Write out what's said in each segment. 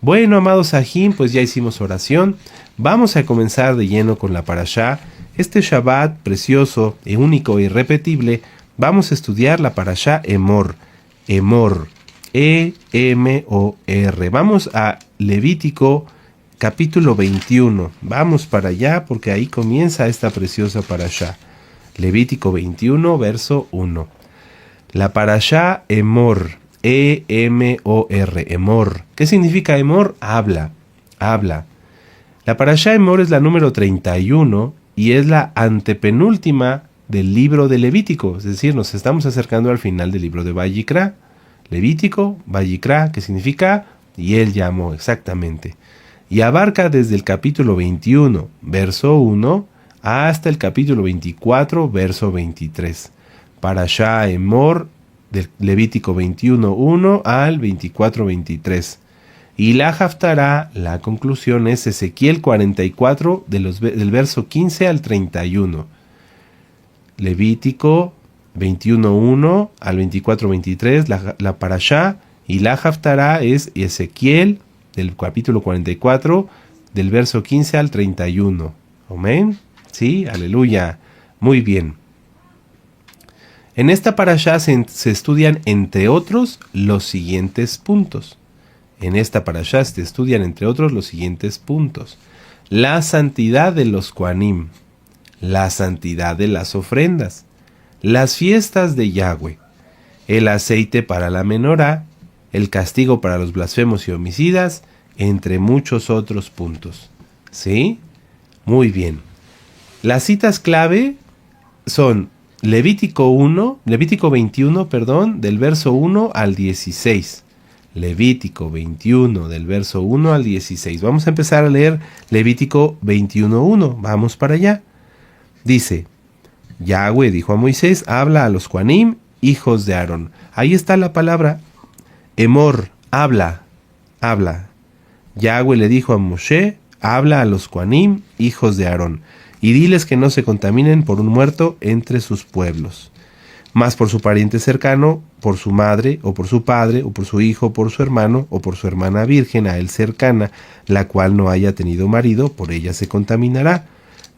Bueno, amados Sahim, pues ya hicimos oración. Vamos a comenzar de lleno con la parashá. Este Shabbat precioso, único e irrepetible, vamos a estudiar la parashá Emor. Emor. E-M-O-R. Vamos a Levítico capítulo 21. Vamos para allá porque ahí comienza esta preciosa parashá. Levítico 21, verso 1. La parashá Emor. E-M-O-R. Emor. ¿Qué significa Emor? Habla. Habla. La parashá Emor es la número 31 y es la antepenúltima del libro de Levítico. Es decir, nos estamos acercando al final del libro de Vayikra. Levítico, Vayikra, que significa y él llamó, exactamente. Y abarca desde el capítulo 21, verso 1, hasta el capítulo 24, verso 23. Parashá Emor, del Levítico 21, 1 al 24, 23. Y la Haftará, la conclusión es Ezequiel 44, del verso 15 al 31. Levítico 21.1 al 24.23, la parashá, y la Haftará es Ezequiel, del capítulo 44, del verso 15 al 31. Amén. Sí, aleluya. Muy bien. En esta parashá se estudian, entre otros, los siguientes puntos. En esta parashá se estudian, entre otros, los siguientes puntos. La santidad de los Kohanim, la santidad de las ofrendas, las fiestas de Yahweh, el aceite para la menorá, el castigo para los blasfemos y homicidas, entre muchos otros puntos. ¿Sí? Muy bien. Las citas clave son Levítico 21, del verso 1 al 16. Levítico 21, del verso 1 al 16. Vamos a empezar a leer Levítico 21.1. Vamos para allá. Dice: Yahweh dijo a Moisés, habla a los Kohanim, hijos de Aarón. Ahí está la palabra Emor, habla, habla. Yahweh le dijo a Moshe, habla a los Kohanim, hijos de Aarón, y diles que no se contaminen por un muerto entre sus pueblos, mas por su pariente cercano, por su madre, o por su padre, o por su hijo, por su hermano, o por su hermana virgen a él cercana, la cual no haya tenido marido, por ella se contaminará.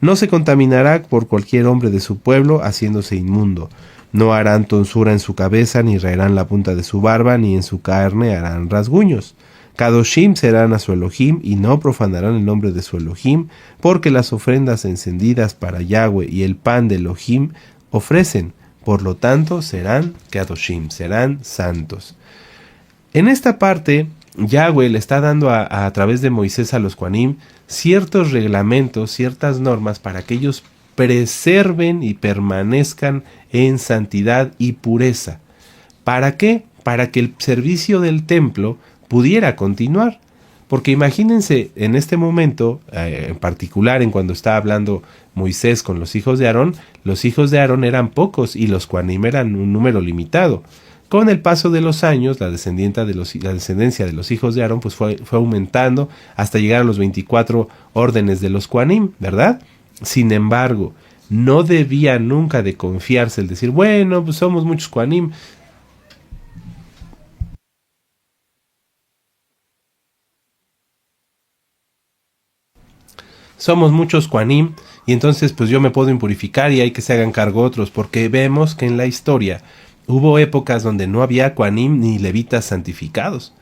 No se contaminará por cualquier hombre de su pueblo, haciéndose inmundo. No harán tonsura en su cabeza, ni raerán la punta de su barba, ni en su carne harán rasguños. Kadoshim serán a su Elohim, y no profanarán el nombre de su Elohim, porque las ofrendas encendidas para Yahweh y el pan de Elohim ofrecen. Por lo tanto, serán Kadoshim, serán santos. En esta parte, Yahweh le está dando a través de Moisés a los Kohanim ciertos reglamentos, ciertas normas para que ellos preserven y permanezcan en santidad y pureza. ¿Para qué? Para que el servicio del templo pudiera continuar. Porque imagínense en este momento, en particular en cuando está hablando Moisés con los hijos de Aarón eran pocos y los Kohanim eran un número limitado. Con el paso de los años, la descendencia de los hijos de Aarón pues fue aumentando hasta llegar a los 24 órdenes de los Kohanim, ¿verdad? Sin embargo, no debía nunca de confiarse el decir, bueno, pues somos muchos Kohanim. Somos muchos Kohanim y entonces pues yo me puedo impurificar y hay que se hagan cargo otros, porque vemos que en la historia hubo épocas donde no había Kohanim ni levitas santificados.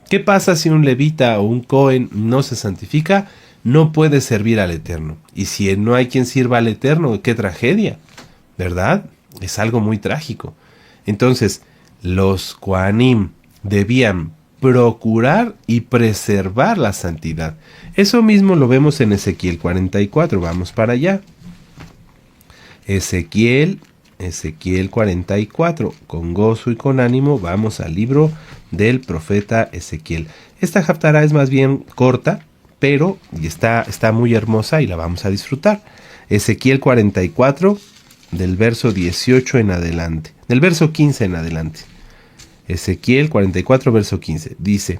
¿Qué pasa si un levita o un Cohen no se santifica? No puede servir al Eterno. Y si no hay quien sirva al Eterno, ¡qué tragedia! ¿Verdad? Es algo muy trágico. Entonces, los Kohanim debían procurar y preservar la santidad. Eso mismo lo vemos en Ezequiel 44. Vamos para allá. Ezequiel 44, con gozo y con ánimo vamos al libro del profeta Ezequiel. Esta Haftará es más bien corta, pero está muy hermosa y la vamos a disfrutar. Ezequiel 44, del verso 18 en adelante, del verso 15 en adelante. Ezequiel 44, verso 15, dice: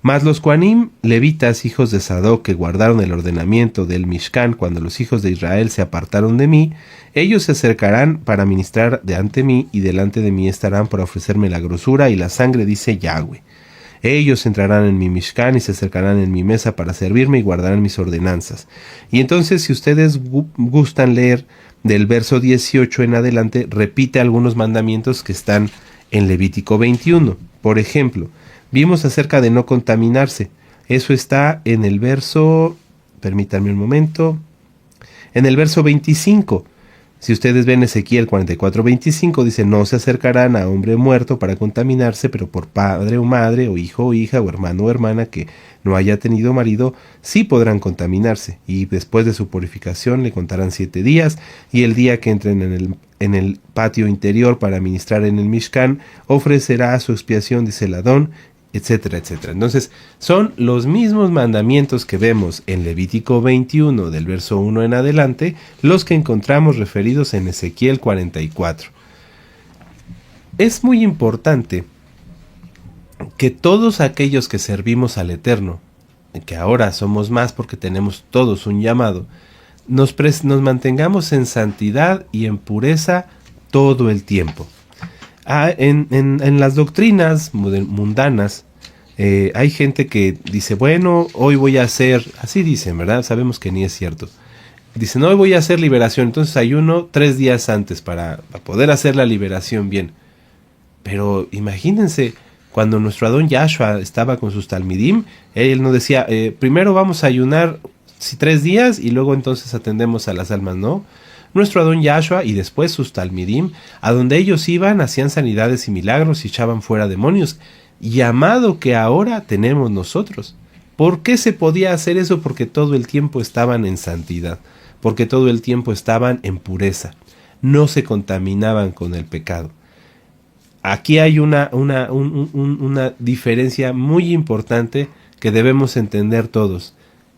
Mas los Kohanim, levitas, hijos de Sadoc, que guardaron el ordenamiento del Mishkan cuando los hijos de Israel se apartaron de mí, ellos se acercarán para ministrar de ante mí, y delante de mí estarán para ofrecerme la grosura y la sangre, dice Yahweh. Ellos entrarán en mi Mishkan y se acercarán en mi mesa para servirme y guardarán mis ordenanzas. Y entonces, si ustedes gustan leer del verso 18 en adelante, repite algunos mandamientos que están en Levítico 21. Por ejemplo, vimos acerca de no contaminarse. Eso está en el verso, permítanme un momento, en el verso 25. Si ustedes ven Ezequiel 44:25, dice: no se acercarán a hombre muerto para contaminarse, pero por padre o madre, o hijo o hija, o hermano o hermana que no haya tenido marido, sí podrán contaminarse. Y después de su purificación le contarán 7 días, y el día que entren en el patio interior para ministrar en el Mishkan, ofrecerá su expiación, dice el Adón, etcétera, etcétera. Entonces, son los mismos mandamientos que vemos en Levítico 21, del verso 1 en adelante, los que encontramos referidos en Ezequiel 44. Es muy importante que todos aquellos que servimos al Eterno, que ahora somos más porque tenemos todos un llamado, nos mantengamos en santidad y en pureza todo el tiempo. En las doctrinas mundanas hay gente que dice: bueno, hoy voy a hacer, así dicen, ¿verdad? Sabemos que ni es cierto. Dicen: hoy voy a hacer liberación, entonces ayuno 3 días antes para poder hacer la liberación bien. Pero imagínense, cuando nuestro Adón Yahshua estaba con sus talmidim, él no decía: primero vamos a ayunar 3 días y luego entonces atendemos a las almas, no. Nuestro Adón Yahshua y después sus talmidim, a donde ellos iban, hacían sanidades y milagros y echaban fuera demonios, llamado que ahora tenemos nosotros. ¿Por qué se podía hacer eso? Porque todo el tiempo estaban en santidad, porque todo el tiempo estaban en pureza, no se contaminaban con el pecado. Aquí hay una diferencia muy importante que debemos entender todos.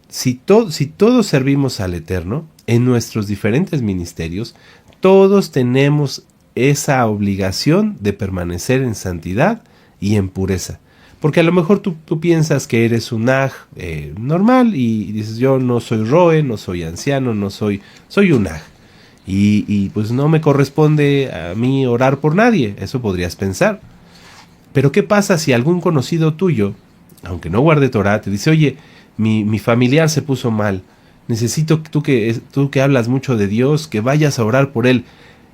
Si todos servimos al Eterno, en nuestros diferentes ministerios, todos tenemos esa obligación de permanecer en santidad y en pureza. Porque a lo mejor tú piensas que eres un aj normal y dices: yo no soy roe, no soy anciano, soy un aj. Y pues no me corresponde a mí orar por nadie, eso podrías pensar. Pero ¿qué pasa si algún conocido tuyo, aunque no guarde Torah, te dice: oye, mi familiar se puso mal, necesito tú que hablas mucho de Dios, que vayas a orar por él?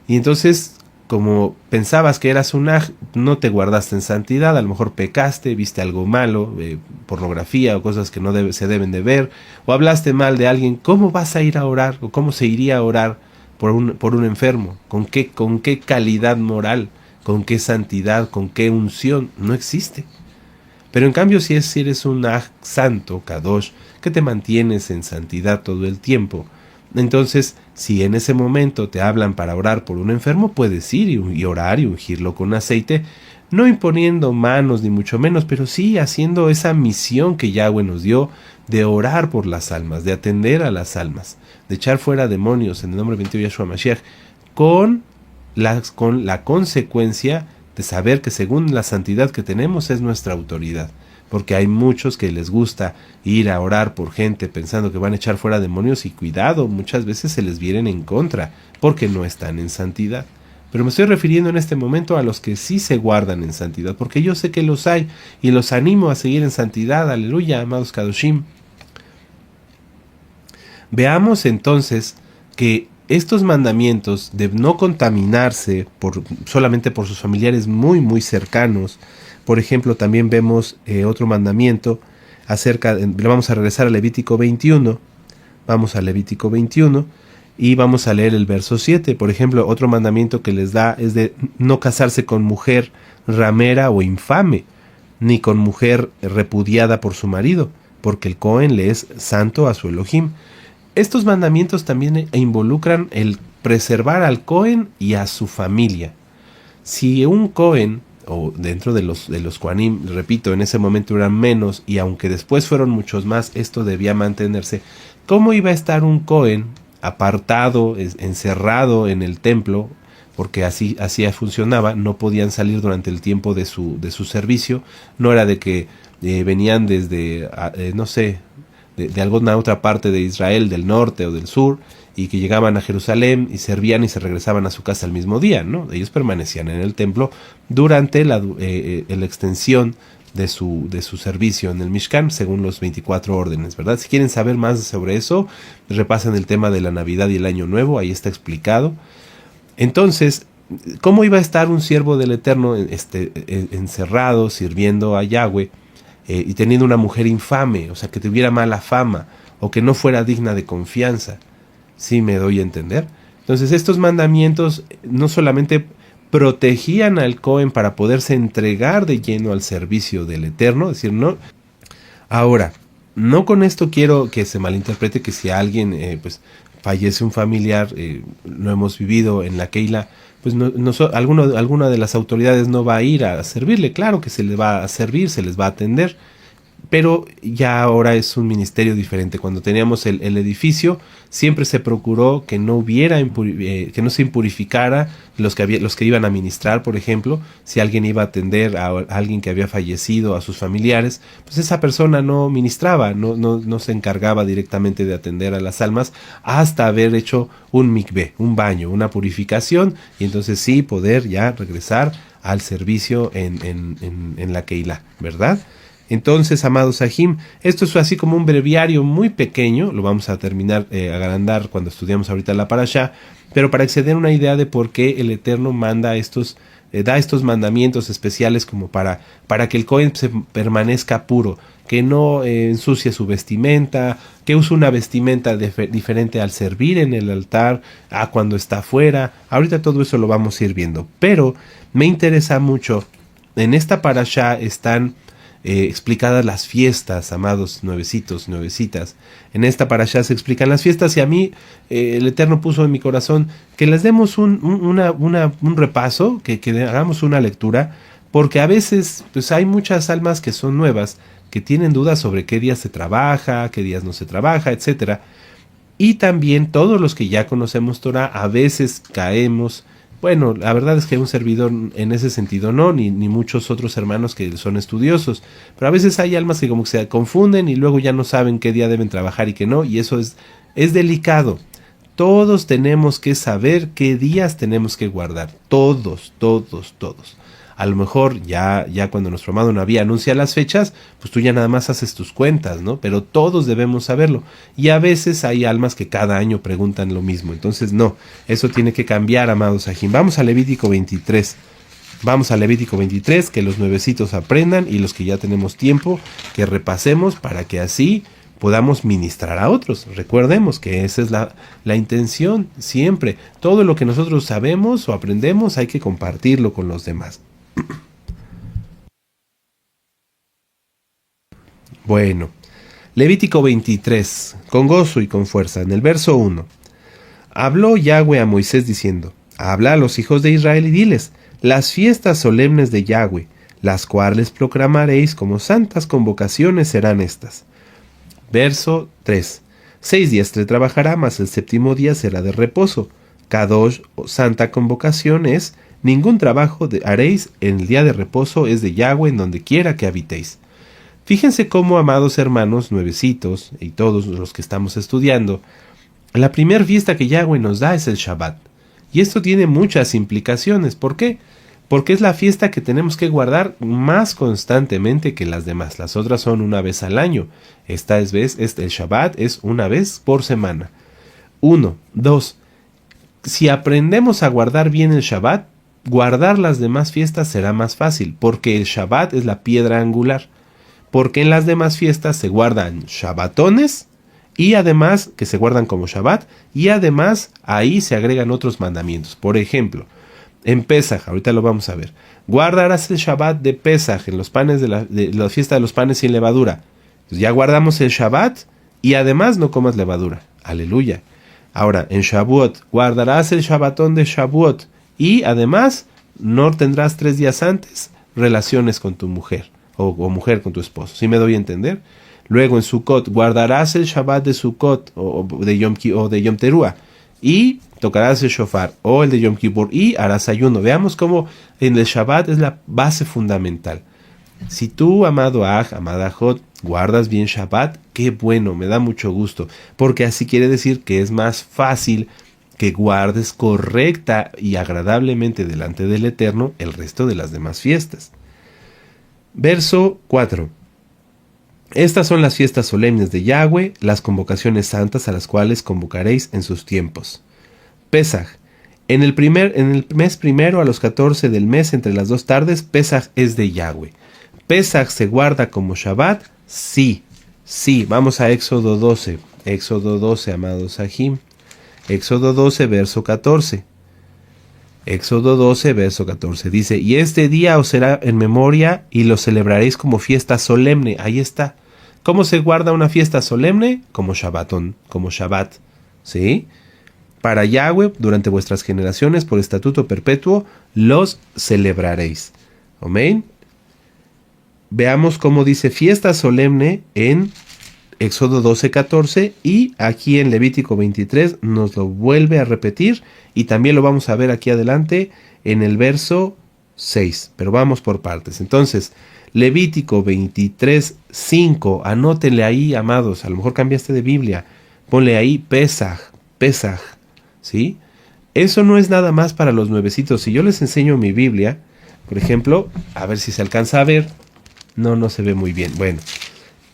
Y entonces, como pensabas que eras un aj, no te guardaste en santidad, a lo mejor pecaste, viste algo malo, pornografía o cosas que no se deben de ver, o hablaste mal de alguien. ¿Cómo vas a ir a orar? ¿O cómo se iría a orar por un enfermo? ¿Con qué calidad moral? ¿Con qué santidad? ¿Con qué unción? No existe. Pero en cambio, si eres un aj santo, kadosh, que te mantienes en santidad todo el tiempo, entonces, si en ese momento te hablan para orar por un enfermo, puedes ir y orar y ungirlo con aceite, no imponiendo manos ni mucho menos, pero sí haciendo esa misión que Yahweh nos dio de orar por las almas, de atender a las almas, de echar fuera demonios en el nombre bendito de Yahshua Mashiach, con la consecuencia de saber que según la santidad que tenemos es nuestra autoridad. Porque hay muchos que les gusta ir a orar por gente pensando que van a echar fuera demonios, y cuidado, muchas veces se les vienen en contra porque no están en santidad. Pero me estoy refiriendo en este momento a los que sí se guardan en santidad, porque yo sé que los hay y los animo a seguir en santidad. Aleluya, amados Kadoshim. Veamos entonces que estos mandamientos de no contaminarse solamente por sus familiares muy muy cercanos. Por ejemplo, también vemos otro mandamiento vamos a regresar a Levítico 21, vamos a Levítico 21 y vamos a leer el verso 7. Por ejemplo, otro mandamiento que les da es de no casarse con mujer ramera o infame, ni con mujer repudiada por su marido, porque el Cohen le es santo a su Elohim. Estos mandamientos también involucran el preservar al Cohen y a su familia. Si un Cohen, o dentro de los Kohanim, repito, en ese momento eran menos, y aunque después fueron muchos más, esto debía mantenerse. ¿Cómo iba a estar un Cohen apartado, encerrado en el templo? Porque así funcionaba, no podían salir durante el tiempo de su servicio. No era de que venían desde, no sé, de alguna otra parte de Israel, del norte o del sur, y que llegaban a Jerusalén y servían y se regresaban a su casa el mismo día, ¿no? Ellos permanecían en el templo durante la extensión de su servicio en el Mishkan, según los 24 órdenes, ¿verdad? Si quieren saber más sobre eso, repasen el tema de la Navidad y el Año Nuevo, ahí está explicado. Entonces, ¿cómo iba a estar un siervo del Eterno encerrado, sirviendo a Yahweh, y teniendo una mujer infame, o sea, que tuviera mala fama, o que no fuera digna de confianza? ¿Sí me doy a entender? Entonces, estos mandamientos no solamente protegían al Cohen para poderse entregar de lleno al servicio del Eterno, es decir, no. Ahora, no con esto quiero que se malinterprete que si alguien pues fallece un familiar, lo hemos vivido en la Keila, pues alguna de las autoridades no va a ir a servirle. Claro que se le va a servir, se les va a atender, pero ya ahora es un ministerio diferente. Cuando teníamos el edificio, siempre se procuró que no hubiera que no se impurificara los que iban a ministrar, por ejemplo. Si alguien iba a atender a alguien que había fallecido, a sus familiares, pues esa persona no ministraba, no se encargaba directamente de atender a las almas hasta haber hecho un mikveh, un baño, una purificación, y entonces sí poder ya regresar al servicio en la Keilah, ¿verdad? Entonces, amados Sahim, esto es así como un breviario muy pequeño, lo vamos a terminar agrandar cuando estudiamos ahorita la Parashá, pero para acceder a una idea de por qué el Eterno da estos mandamientos especiales como para que el Cohen se permanezca puro, que no ensucie su vestimenta, que use una vestimenta diferente al servir en el altar, a cuando está afuera. Ahorita todo eso lo vamos a ir viendo, pero me interesa mucho, en esta Parashá están explicadas las fiestas, amados nuevecitos, nuevecitas. En esta parashá se explican las fiestas, y a mí el Eterno puso en mi corazón que les demos un repaso, que hagamos una lectura, porque a veces pues hay muchas almas que son nuevas, que tienen dudas sobre qué días se trabaja, qué días no se trabaja, etcétera. Y también todos los que ya conocemos Torah a veces caemos. Bueno, la verdad es que un servidor en ese sentido no, ni muchos otros hermanos que son estudiosos, pero a veces hay almas que como que se confunden y luego ya no saben qué día deben trabajar y qué no, y eso es delicado. Todos tenemos que saber qué días tenemos que guardar, todos. A lo mejor ya cuando nuestro amado Naví anuncia las fechas, pues tú ya nada más haces tus cuentas, ¿no? Pero todos debemos saberlo. Y a veces hay almas que cada año preguntan lo mismo. Entonces no, eso tiene que cambiar, amados Sahim. Vamos a Levítico 23. Vamos a Levítico 23, que los nuevecitos aprendan, y los que ya tenemos tiempo, que repasemos para que así podamos ministrar a otros. Recordemos que esa es la intención siempre. Todo lo que nosotros sabemos o aprendemos hay que compartirlo con los demás. Bueno, Levítico 23, con gozo y con fuerza. En el verso 1, habló Yahweh a Moisés diciendo: habla a los hijos de Israel y diles: las fiestas solemnes de Yahweh, las cuales proclamaréis como santas convocaciones, serán estas. Verso 3, 6 días te trabajará, mas el séptimo día será de reposo. Kadosh, o santa convocación, es: ningún trabajo haréis en el día de reposo, es de Yahweh en donde quiera que habitéis. Fíjense cómo, amados hermanos nuevecitos y todos los que estamos estudiando, la primera fiesta que Yahweh nos da es el Shabbat. Y esto tiene muchas implicaciones. ¿Por qué? Porque es la fiesta que tenemos que guardar más constantemente que las demás. Las otras son una vez al año. El Shabbat es una vez por semana. 1. 2. Si aprendemos a guardar bien el Shabbat, guardar las demás fiestas será más fácil, porque el Shabbat es la piedra angular. Porque en las demás fiestas se guardan Shabbatones, y además que se guardan como Shabbat, y además ahí se agregan otros mandamientos. Por ejemplo, en Pesaj, ahorita lo vamos a ver, guardarás el Shabbat de Pesaj en los panes de la fiesta de los panes sin levadura. Entonces ya guardamos el Shabbat y además no comas levadura. Aleluya. Ahora, en Shavuot, guardarás el Shabbatón de Shavuot y además no tendrás 3 días antes relaciones con tu mujer o mujer con tu esposo. ¿Sí me doy a entender? Luego en Sukkot, guardarás el Shabbat de Sukkot o de Yom Teruah y tocarás el shofar o el de Yom Kippur y harás ayuno. Veamos cómo en el Shabbat es la base fundamental. Si tú, amado Aj, amada Jot, guardas bien Shabbat, qué bueno, me da mucho gusto, porque así quiere decir que es más fácil que guardes correcta y agradablemente delante del Eterno el resto de las demás fiestas. Verso 4. Estas son las fiestas solemnes de Yahweh, las convocaciones santas a las cuales convocaréis en sus tiempos. Pesaj. En el mes primero a los 14 del mes entre las 2 tardes, Pesaj es de Yahweh. ¿Pesaj se guarda como Shabbat? Sí. Sí, vamos a Éxodo 12. Éxodo 12, amados Sahim. Éxodo 12, verso 14. Éxodo 12, verso 14. Dice, y este día os será en memoria y lo celebraréis como fiesta solemne. Ahí está. ¿Cómo se guarda una fiesta solemne? Como Shabbatón, como Shabbat. ¿Sí? Para Yahweh, durante vuestras generaciones, por estatuto perpetuo, los celebraréis. Amén. Veamos cómo dice fiesta solemne en Éxodo 12, 14 y aquí en Levítico 23 nos lo vuelve a repetir y también lo vamos a ver aquí adelante en el verso 6, pero vamos por partes. Entonces, Levítico 23, 5, anótenle ahí, amados, a lo mejor cambiaste de Biblia, ponle ahí Pesaj, Pesaj, ¿sí? Eso no es nada más para los nuevecitos. Si yo les enseño mi Biblia, por ejemplo, a ver si se alcanza a ver, no se ve muy bien. Bueno,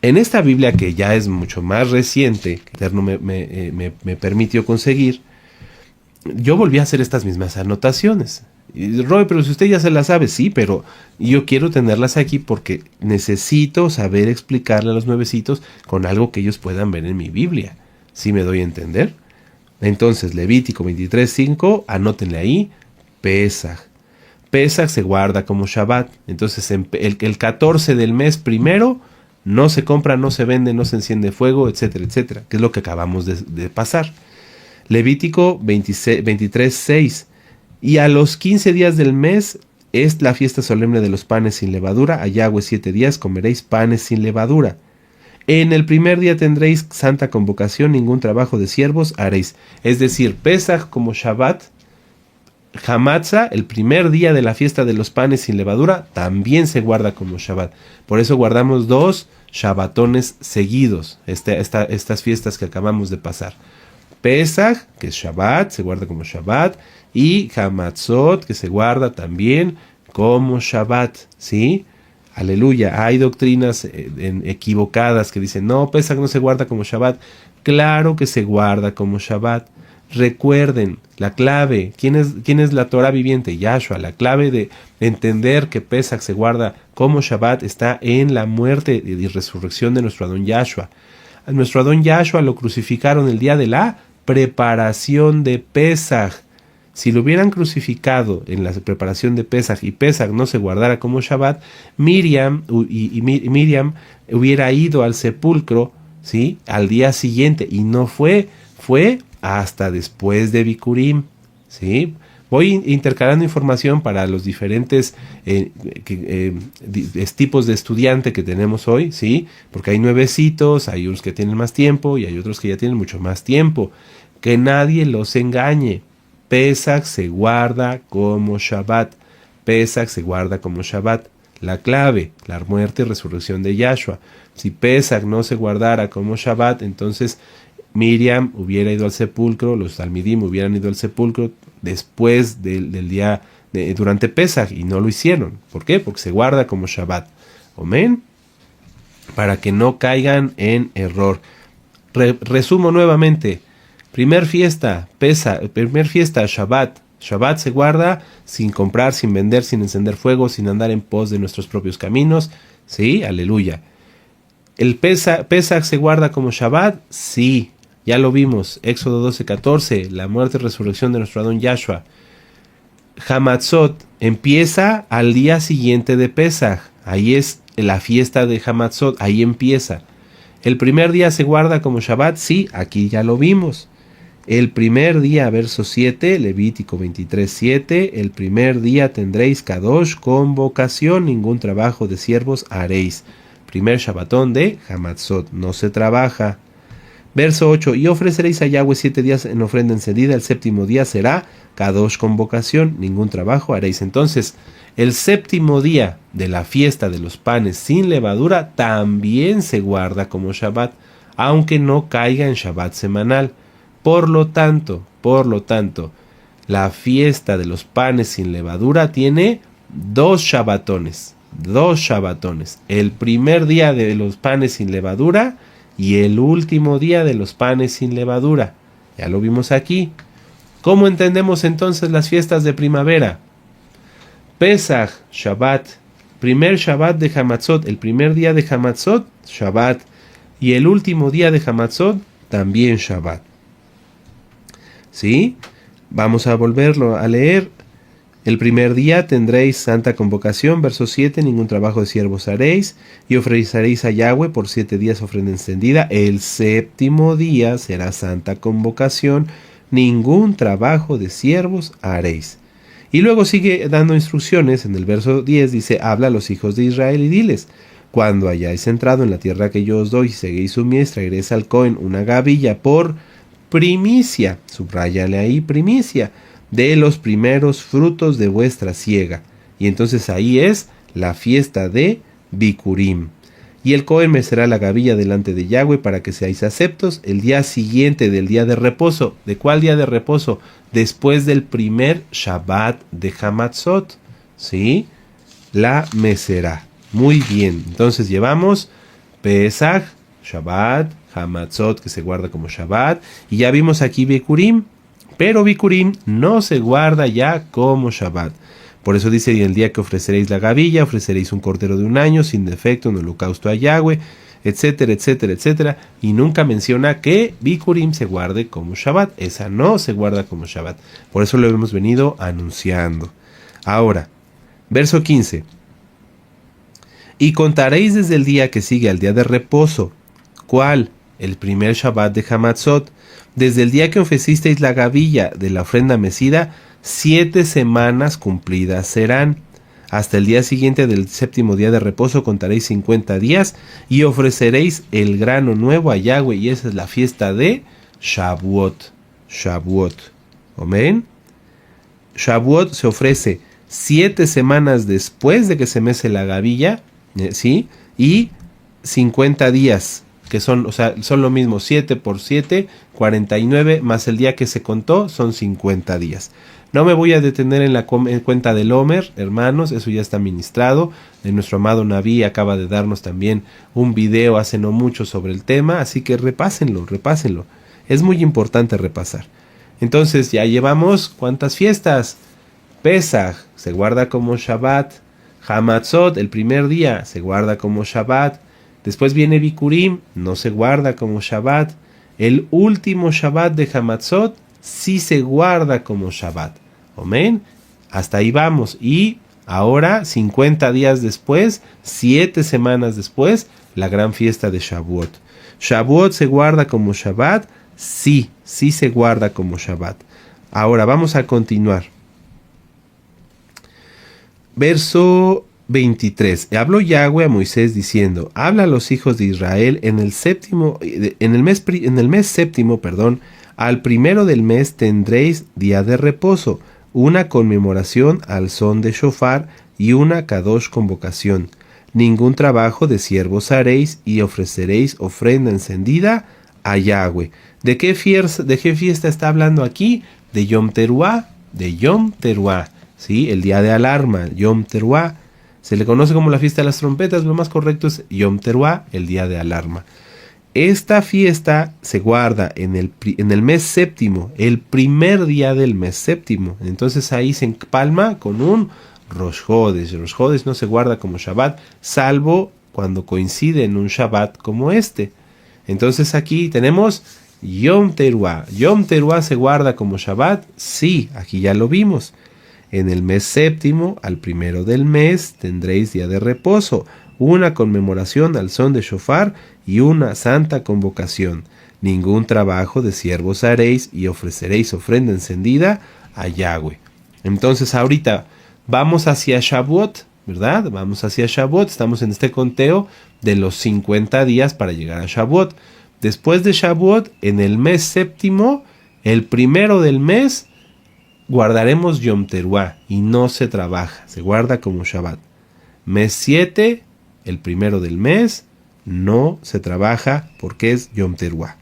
en esta Biblia que ya es mucho más reciente, que Eterno me permitió conseguir, yo volví a hacer estas mismas anotaciones. Y, Roy, pero si usted ya se las sabe, sí, pero yo quiero tenerlas aquí porque necesito saber explicarle a los nuevecitos con algo que ellos puedan ver en mi Biblia. ¿Sí me doy a entender? Entonces, Levítico 23:5, anótenle ahí, Pesaj. Pesaj se guarda como Shabbat. Entonces, el 14 del mes primero, no se compra, no se vende, no se enciende fuego, etcétera, etcétera, que es lo que acabamos de pasar. Levítico 23:6. Y a los 15 días del mes es la fiesta solemne de los panes sin levadura. A Yahweh 7 días comeréis panes sin levadura. En el primer día tendréis santa convocación, ningún trabajo de siervos haréis. Es decir, Pesaj como Shabbat, Hamatzah, el primer día de la fiesta de los panes sin levadura, también se guarda como Shabbat. Por eso guardamos 2 Shabbatones seguidos, estas fiestas que acabamos de pasar. Pesaj, que es Shabbat, se guarda como Shabbat, y Hamatzot, que se guarda también como Shabbat, ¿sí? Aleluya. Hay doctrinas equivocadas que dicen, no, Pesaj no se guarda como Shabbat. Claro que se guarda como Shabbat. Recuerden, la clave, ¿quién es la Torah viviente? Yahshua. La clave de entender que Pesaj se guarda como Shabbat está en la muerte y resurrección de nuestro Adón Yahshua. A nuestro Adón Yahshua lo crucificaron el día de la preparación de Pesaj. Si lo hubieran crucificado en la preparación de Pesaj y Pesaj no se guardara como Shabbat, Miriam hubiera ido al sepulcro, ¿sí?, al día siguiente y no fue hasta después de Bikurim, ¿sí? Voy intercalando información para los diferentes tipos de estudiante que tenemos hoy, ¿sí? Porque hay nuevecitos, hay unos que tienen más tiempo y hay otros que ya tienen mucho más tiempo. Que nadie los engañe. Pesaj se guarda como Shabbat. Pesaj se guarda como Shabbat. La clave, la muerte y resurrección de Yahshua. Si Pesaj no se guardara como Shabbat, entonces Miriam hubiera ido al sepulcro, los talmidim hubieran ido al sepulcro después del día, durante Pesaj, y no lo hicieron. ¿Por qué? Porque se guarda como Shabbat. Amén. Para que no caigan en error. Resumo nuevamente. Primer fiesta, Shabbat. Shabbat se guarda sin comprar, sin vender, sin encender fuego, sin andar en pos de nuestros propios caminos. Sí, aleluya. ¿El Pesaj se guarda como Shabbat? Sí, ya lo vimos. Éxodo 12:14, la muerte y resurrección de nuestro Adón Yahshua. Hamatzot empieza al día siguiente de Pesaj. Ahí es la fiesta de Hamatzot, ahí empieza. ¿El primer día se guarda como Shabbat? Sí, aquí ya lo vimos. El primer día, verso 7, Levítico 23:7, el primer día tendréis Kadosh, convocación, ningún trabajo de siervos haréis. Primer Shabbatón de Hamatzot, no se trabaja. Verso 8, y ofreceréis a Yahweh 7 días en ofrenda encendida, el séptimo día será Kadosh, convocación, ningún trabajo haréis. Entonces, el séptimo día de la fiesta de los panes sin levadura también se guarda como Shabbat, aunque no caiga en Shabbat semanal. Por lo tanto, la fiesta de los panes sin levadura tiene 2 Shabbatones. 2 Shabbatones. El primer día de los panes sin levadura y el último día de los panes sin levadura. Ya lo vimos aquí. ¿Cómo entendemos entonces las fiestas de primavera? Pesach, Shabbat. Primer Shabbat de Hamatzot. El primer día de Hamatzot, Shabbat. Y el último día de Hamatzot, también Shabbat. ¿Sí? Vamos a volverlo a leer. El primer día tendréis santa convocación, verso 7, ningún trabajo de siervos haréis, y ofreceréis a Yahweh por 7 días ofrenda encendida. El séptimo día será santa convocación, ningún trabajo de siervos haréis. Y luego sigue dando instrucciones, en el verso 10 dice, habla a los hijos de Israel y diles, cuando hayáis entrado en la tierra que yo os doy y seguéis su mies, traeréis al Cohen una gavilla por primicia, subráyale ahí primicia, de los primeros frutos de vuestra siega. Y entonces ahí es la fiesta de Bikurim. Y el Cohen mecerá la gavilla delante de Yahweh para que seáis aceptos el día siguiente del día de reposo. ¿De cuál día de reposo? Después del primer Shabbat de Hamatzot. ¿Sí? La mecerá. Muy bien. Entonces llevamos Pesach, Shabbat, Hamatzot, que se guarda como Shabbat. Y ya vimos aquí Bikurim. Pero Bikurim no se guarda ya como Shabbat. Por eso dice, y el día que ofreceréis la gavilla, ofreceréis un cordero de 1 año, sin defecto, un holocausto a Yahweh, etcétera, etcétera, etcétera. Y nunca menciona que Bikurim se guarde como Shabbat. Esa no se guarda como Shabbat. Por eso lo hemos venido anunciando. Ahora, verso 15. Y contaréis desde el día que sigue al día de reposo. ¿Cuál? El primer Shabbat de Hamatzot. Desde el día que ofrecisteis la gavilla de la ofrenda mecida, 7 semanas cumplidas serán. Hasta el día siguiente del séptimo día de reposo contaréis 50 días y ofreceréis el grano nuevo a Yahweh. Y esa es la fiesta de Shavuot. Shavuot. ¿Amén? Shavuot se ofrece 7 semanas después de que se mece la gavilla, ¿sí? Y 50 días. Que son, o sea, son lo mismo, 7 por 7, 49, más el día que se contó, son 50 días. No me voy a detener en la cuenta del Homer, hermanos, eso ya está ministrado. Nuestro amado Naví acaba de darnos también un video hace no mucho sobre el tema, así que repásenlo. Es muy importante repasar. Entonces ya llevamos, ¿cuántas fiestas? Pesach, se guarda como Shabbat. Hamatzot, el primer día, se guarda como Shabbat. Después viene Bikurim, no se guarda como Shabbat. El último Shabbat de Hamatzot sí se guarda como Shabbat. Amén. Hasta ahí vamos. Y ahora, 50 días después, 7 semanas después, la gran fiesta de Shavuot. ¿Shavuot se guarda como Shabbat? Sí se guarda como Shabbat. Ahora vamos a continuar. Verso 23. Habló Yahweh a Moisés diciendo, habla a los hijos de Israel en el mes séptimo, al primero del mes tendréis día de reposo, una conmemoración al son de shofar y una kadosh convocación. Ningún trabajo de siervos haréis y ofreceréis ofrenda encendida a Yahweh. ¿De qué fiesta está hablando aquí? De Yom Teruah, ¿sí? El día de alarma, Yom Teruah. Se le conoce como la fiesta de las trompetas, lo más correcto es Yom Teruah, el día de alarma. Esta fiesta se guarda en el mes séptimo, el primer día del mes séptimo. Entonces ahí se empalma con un Rosh Hodesh. Rosh Hodesh no se guarda como Shabbat, salvo cuando coincide en un Shabbat como este. Entonces aquí tenemos Yom Teruah. ¿Yom Teruah se guarda como Shabbat? Sí, aquí ya lo vimos. En el mes séptimo, al primero del mes, tendréis día de reposo, una conmemoración al son de shofar y una santa convocación. Ningún trabajo de siervos haréis y ofreceréis ofrenda encendida a Yahweh. Entonces ahorita vamos hacia Shavuot, ¿verdad? Vamos hacia Shavuot, estamos en este conteo de los 50 días para llegar a Shavuot. Después de Shavuot, en el mes séptimo, el primero del mes, guardaremos Yom Teruah y no se trabaja, se guarda como Shabbat. Mes 7, el primero del mes, no se trabaja porque es Yom Teruah.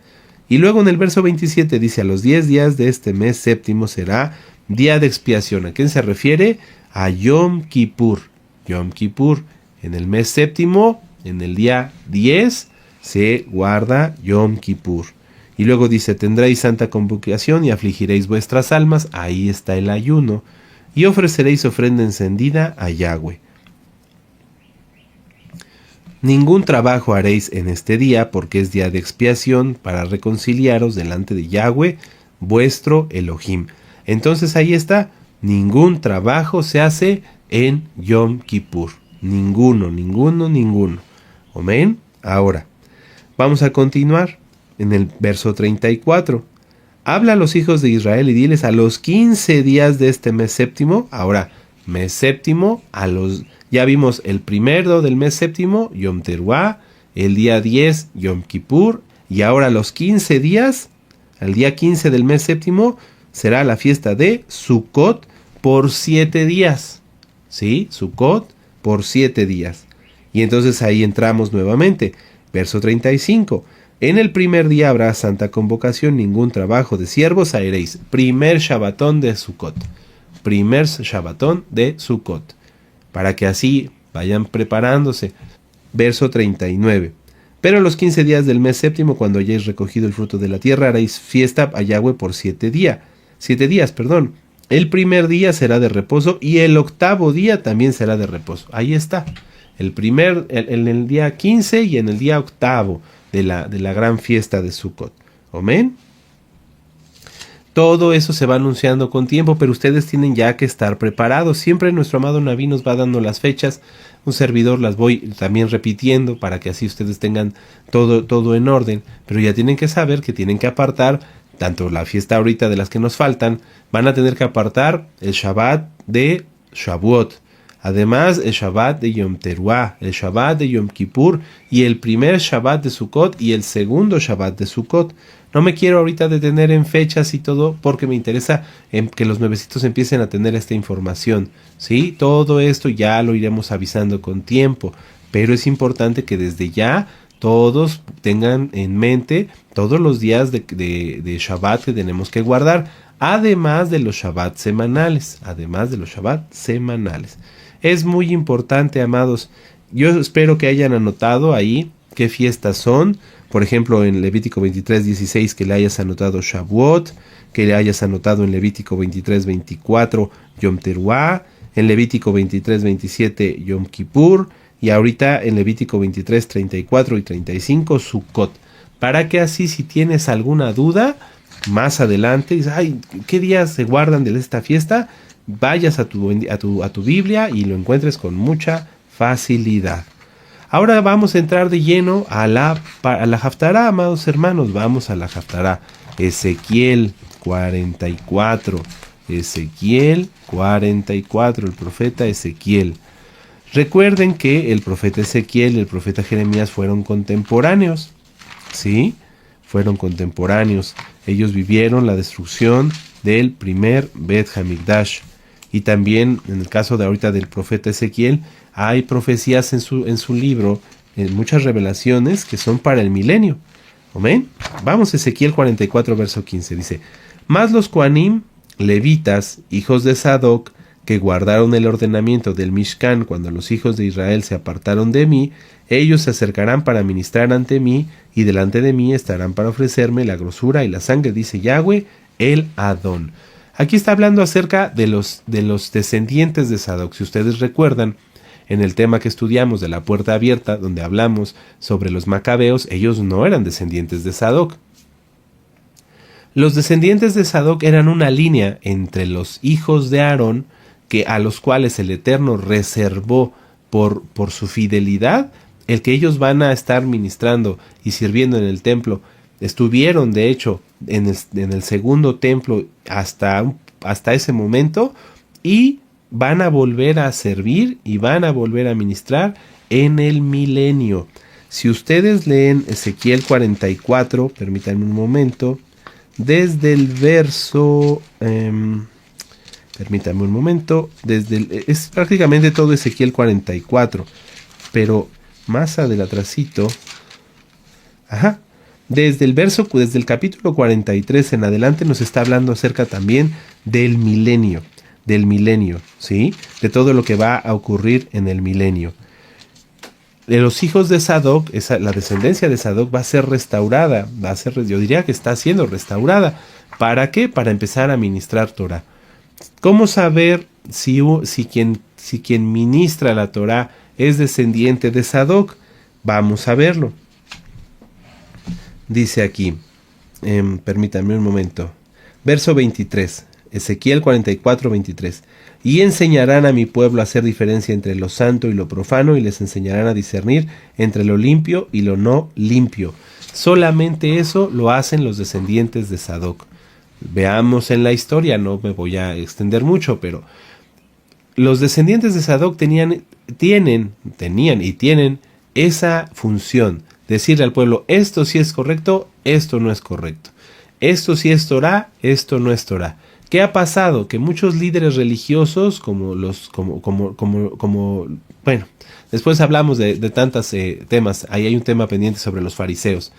Y luego en el verso 27 dice, a los 10 días de este mes séptimo será día de expiación. ¿A quién se refiere? A Yom Kippur. Yom Kippur, En el mes séptimo, en el día 10, se guarda Yom Kippur. Y luego dice, tendréis santa convocación y afligiréis vuestras almas, ahí está el ayuno, y ofreceréis ofrenda encendida a Yahweh. Ningún trabajo haréis en este día, porque es día de expiación para reconciliaros delante de Yahweh, vuestro Elohim. Entonces ahí está, ningún trabajo se hace en Yom Kippur. Ninguno. Amén. Ahora, vamos a continuar en el verso 34. Habla a los hijos de Israel y diles a los 15 días de este mes séptimo. Ahora, mes séptimo, ya vimos el primero del mes séptimo, Yom Teruah, el día 10, Yom Kippur, y ahora los 15 días, el día 15 del mes séptimo, será la fiesta de Sukkot por 7 días. ¿Sí? Sukkot por 7 días. Y entonces ahí entramos nuevamente. Verso 35. En el primer día habrá santa convocación, ningún trabajo de siervos haréis. Primer Shabbatón de Sukkot. Primer Shabbatón de Sukkot. Para que así vayan preparándose. Verso 39. Pero los 15 días del mes séptimo, cuando hayáis recogido el fruto de la tierra, haréis fiesta a Yahweh por 7 días. 7 días. El primer día será de reposo y el octavo día también será de reposo. Ahí está. En el día 15 y en el día octavo de la gran fiesta de Sukkot. Amén. Todo eso se va anunciando con tiempo, pero ustedes tienen ya que estar preparados. Siempre nuestro amado Naví nos va dando las fechas. Un servidor las voy también repitiendo para que así ustedes tengan todo en orden. Pero ya tienen que saber que tienen que apartar, tanto la fiesta ahorita de las que nos faltan, van a tener que apartar el Shabbat de Shavuot. Además, el Shabbat de Yom Teruah, el Shabbat de Yom Kippur y el primer Shabbat de Sukkot y el segundo Shabbat de Sukkot. No me quiero ahorita detener en fechas y todo porque me interesa que los nuevecitos empiecen a tener esta información. ¿Sí? Todo esto ya lo iremos avisando con tiempo, pero es importante que desde ya todos tengan en mente todos los días de Shabbat que tenemos que guardar, además de los Shabbat semanales. Es muy importante, amados. Yo espero que hayan anotado ahí qué fiestas son. Por ejemplo, en Levítico 23:16 que le hayas anotado Shavuot, que le hayas anotado en Levítico 23:24 Yom Teruah, en Levítico 23:27 Yom Kippur y ahorita en Levítico 23:34 y 35 Sukkot. Para que así, si tienes alguna duda, más adelante, dices, ay, ¿qué días se guardan de esta fiesta? Vayas a tu Biblia y lo encuentres con mucha facilidad. Ahora vamos a entrar de lleno a la Haftará, amados hermanos. Vamos a la Haftará. Ezequiel 44. Ezequiel 44, el profeta Ezequiel. Recuerden que el profeta Ezequiel y el profeta Jeremías fueron contemporáneos. ¿Sí? Fueron contemporáneos. Ellos vivieron la destrucción del primer Bet Hamikdash. Y también, en el caso de ahorita del profeta Ezequiel, hay profecías en su libro, muchas revelaciones que son para el milenio. ¿Amén? Vamos a Ezequiel 44, verso 15. Dice, mas los Kohanim, levitas, hijos de Sadoc, que guardaron el ordenamiento del Mishkan cuando los hijos de Israel se apartaron de mí, ellos se acercarán para ministrar ante mí, y delante de mí estarán para ofrecerme la grosura y la sangre, dice Yahweh, el Adón. Aquí está hablando acerca de los descendientes de Sadoc. Si ustedes recuerdan, en el tema que estudiamos de la puerta abierta, donde hablamos sobre los macabeos, ellos no eran descendientes de Sadoc. Los descendientes de Sadoc eran una línea entre los hijos de Aarón, a los cuales el Eterno reservó por su fidelidad, el que ellos van a estar ministrando y sirviendo en el templo. Estuvieron, de hecho, en el segundo templo hasta ese momento, y van a volver a servir y van a volver a ministrar en el milenio. Si ustedes leen Ezequiel 44, permítanme un momento, desde el verso... permítanme un momento, es prácticamente todo Ezequiel 44, pero más adelantito, desde el capítulo 43 en adelante nos está hablando acerca también del milenio, ¿sí? De todo lo que va a ocurrir en el milenio. de los hijos de Sadoc, la descendencia de Sadoc va a ser restaurada, yo diría que está siendo restaurada. ¿Para qué? Para empezar a ministrar Torah. ¿Cómo saber si quien ministra la Torah es descendiente de Sadoc? Vamos a verlo. Dice aquí, permítanme un momento, verso 23, Ezequiel 44, 23. Y enseñarán a mi pueblo a hacer diferencia entre lo santo y lo profano, y les enseñarán a discernir entre lo limpio y lo no limpio. Solamente eso lo hacen los descendientes de Sadoc. Veamos en la historia, no me voy a extender mucho, pero los descendientes de Sadoc tenían y tienen esa función, decirle al pueblo, esto sí es correcto, esto no es correcto. Esto sí es Torah, esto no es Torah. ¿Qué ha pasado? Que muchos líderes religiosos, bueno, después hablamos de tantos temas, ahí hay un tema pendiente sobre los fariseos.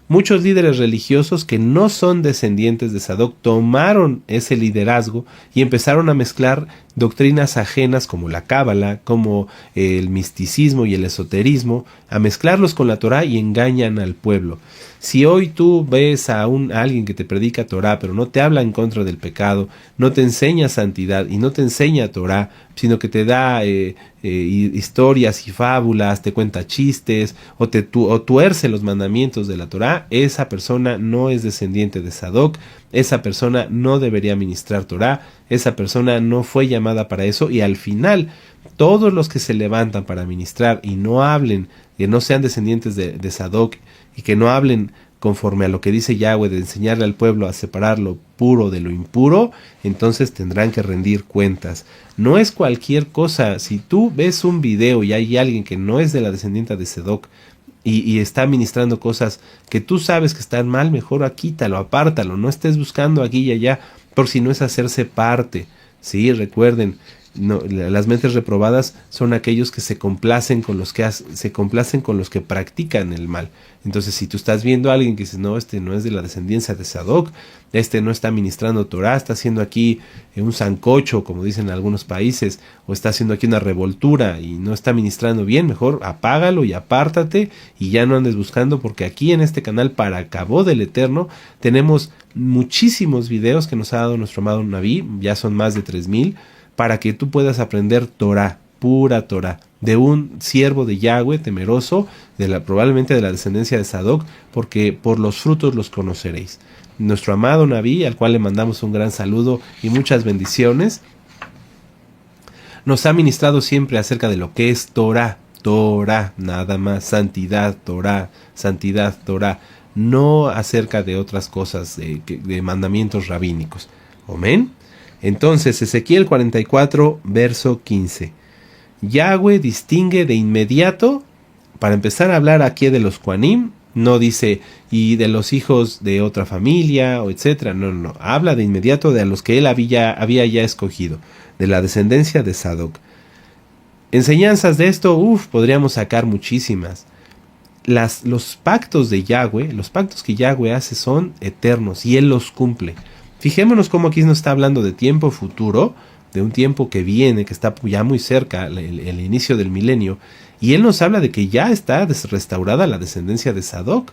Muchos líderes religiosos que no son descendientes de Sadoc tomaron ese liderazgo y empezaron a mezclar doctrinas ajenas como la cábala, como el misticismo y el esoterismo, a mezclarlos con la Torah y engañan al pueblo. Si hoy tú ves a alguien que te predica Torah, pero no te habla en contra del pecado, no te enseña santidad y no te enseña Torah, sino que te da historias y fábulas, te cuenta chistes o tuerce los mandamientos de la Torah, esa persona no es descendiente de Sadoc, esa persona no debería ministrar Torah, esa persona no fue llamada para eso, y al final todos los que se levantan para ministrar y no hablen, que no sean descendientes de Sadoc y que no hablen conforme a lo que dice Yahweh de enseñarle al pueblo a separar lo puro de lo impuro, entonces tendrán que rendir cuentas. No es cualquier cosa. Si tú ves un video y hay alguien que no es de la descendiente de Sadoc y está ministrando cosas que tú sabes que están mal, mejor quítalo, apártalo, no estés buscando aquí y allá, por si no es hacerse parte. Sí, recuerden, no, las mentes reprobadas son aquellos que se complacen con los que practican el mal. Entonces, si tú estás viendo a alguien que dices, no, este no es de la descendencia de Sadoc, este no está ministrando Torah, está haciendo aquí un sancocho, como dicen en algunos países, o está haciendo aquí una revoltura y no está ministrando bien, mejor apágalo y apártate y ya no andes buscando, porque aquí en este canal, para Cabo del Eterno, tenemos muchísimos videos que nos ha dado nuestro amado Naví, ya son más de 3000, para que tú puedas aprender Torah, pura Torah, de un siervo de Yahweh temeroso, probablemente de la descendencia de Sadoc, porque por los frutos los conoceréis. Nuestro amado Naví, al cual le mandamos un gran saludo y muchas bendiciones, nos ha ministrado siempre acerca de lo que es Torah, Torah, nada más, santidad, Torah, no acerca de otras cosas, de mandamientos rabínicos. Amén. Entonces, Ezequiel 44, verso 15. Yahweh distingue de inmediato, para empezar a hablar aquí de los Kohanim, no dice, y de los hijos de otra familia, o etcétera, no, habla de inmediato de a los que él había ya escogido, de la descendencia de Sadoc. Enseñanzas de esto, podríamos sacar muchísimas. Los pactos de Yahweh, los pactos que Yahweh hace son eternos, y él los cumple. Fijémonos cómo aquí nos está hablando de tiempo futuro, de un tiempo que viene, que está ya muy cerca, el inicio del milenio, y él nos habla de que ya está restaurada la descendencia de Sadoc.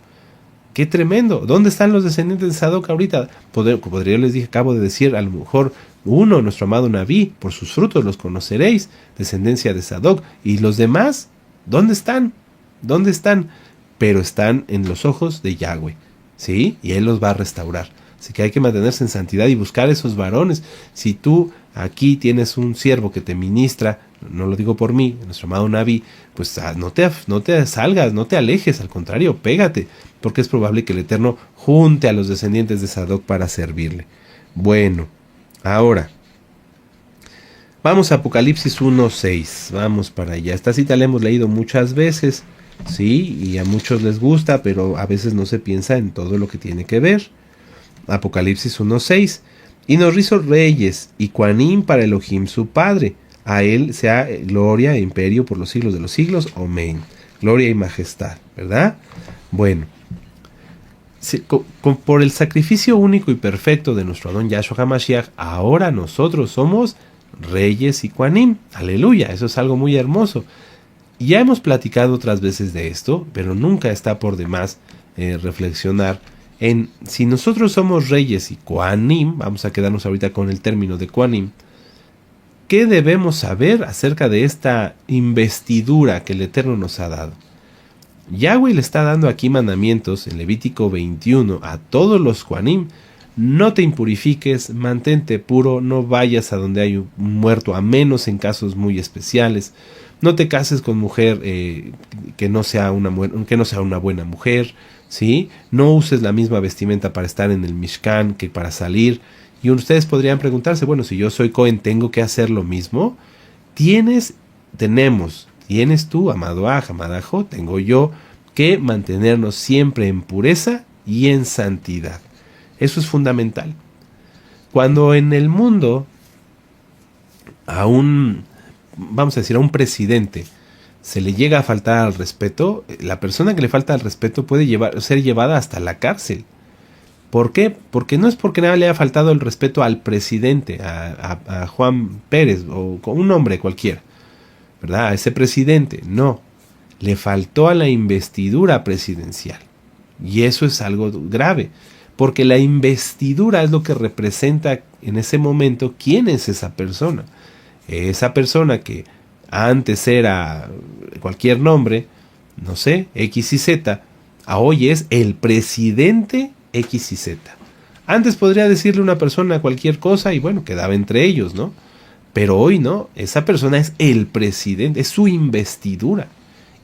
¡Qué tremendo! ¿Dónde están los descendientes de Sadoc ahorita? Yo les acabo de decir, a lo mejor uno, nuestro amado Naví, por sus frutos los conoceréis, descendencia de Sadoc, y los demás, ¿dónde están? ¿Dónde están? Pero están en los ojos de Yahweh, ¿sí? Y él los va a restaurar. Así que hay que mantenerse en santidad y buscar esos varones. Si tú aquí tienes un siervo que te ministra, no lo digo por mí, nuestro amado Naví, pues no te salgas, no te alejes, al contrario, pégate, porque es probable que el Eterno junte a los descendientes de Sadoc para servirle. Bueno, ahora, vamos a Apocalipsis 1:6, vamos para allá. Esta cita la hemos leído muchas veces, sí, y a muchos les gusta, pero a veces no se piensa en todo lo que tiene que ver. Apocalipsis 1:6. Y nos hizo reyes y Kohanim para Elohim su Padre. A él sea gloria e imperio por los siglos de los siglos. Amén. Gloria y majestad, ¿verdad? Bueno, por el sacrificio único y perfecto de nuestro Adón Yahshua HaMashiach, ahora nosotros somos reyes y Kohanim. Aleluya, eso es algo muy hermoso. Ya hemos platicado otras veces de esto, pero nunca está por demás reflexionar en si nosotros somos reyes y Kohanim, vamos a quedarnos ahorita con el término de Kohanim, ¿qué debemos saber acerca de esta investidura que el Eterno nos ha dado? Yahweh le está dando aquí mandamientos en Levítico 21 a todos los Kohanim. No te impurifiques, mantente puro, no vayas a donde hay un muerto, a menos en casos muy especiales. No te cases con mujer que no sea una buena mujer, ¿sí? No uses la misma vestimenta para estar en el Mishkan que para salir. Y ustedes podrían preguntarse, bueno, si yo soy Cohen, ¿tengo que hacer lo mismo? Tienes tú, amado Aj, amada Jo, tengo yo que mantenernos siempre en pureza y en santidad. Eso es fundamental. Cuando en el mundo a un presidente se le llega a faltar al respeto, la persona que le falta al respeto puede ser llevada hasta la cárcel. ¿Por qué? Porque no es porque nada le haya faltado el respeto al presidente, a Juan Pérez o un hombre cualquiera, ¿verdad? A ese presidente, no. Le faltó a la investidura presidencial. Y eso es algo grave, porque la investidura es lo que representa en ese momento quién es esa persona. Esa persona que antes era cualquier nombre, no sé, X y Z, a hoy es el presidente X y Z. Antes podría decirle una persona cualquier cosa y bueno, quedaba entre ellos, ¿no? Pero hoy no, esa persona es el presidente, es su investidura.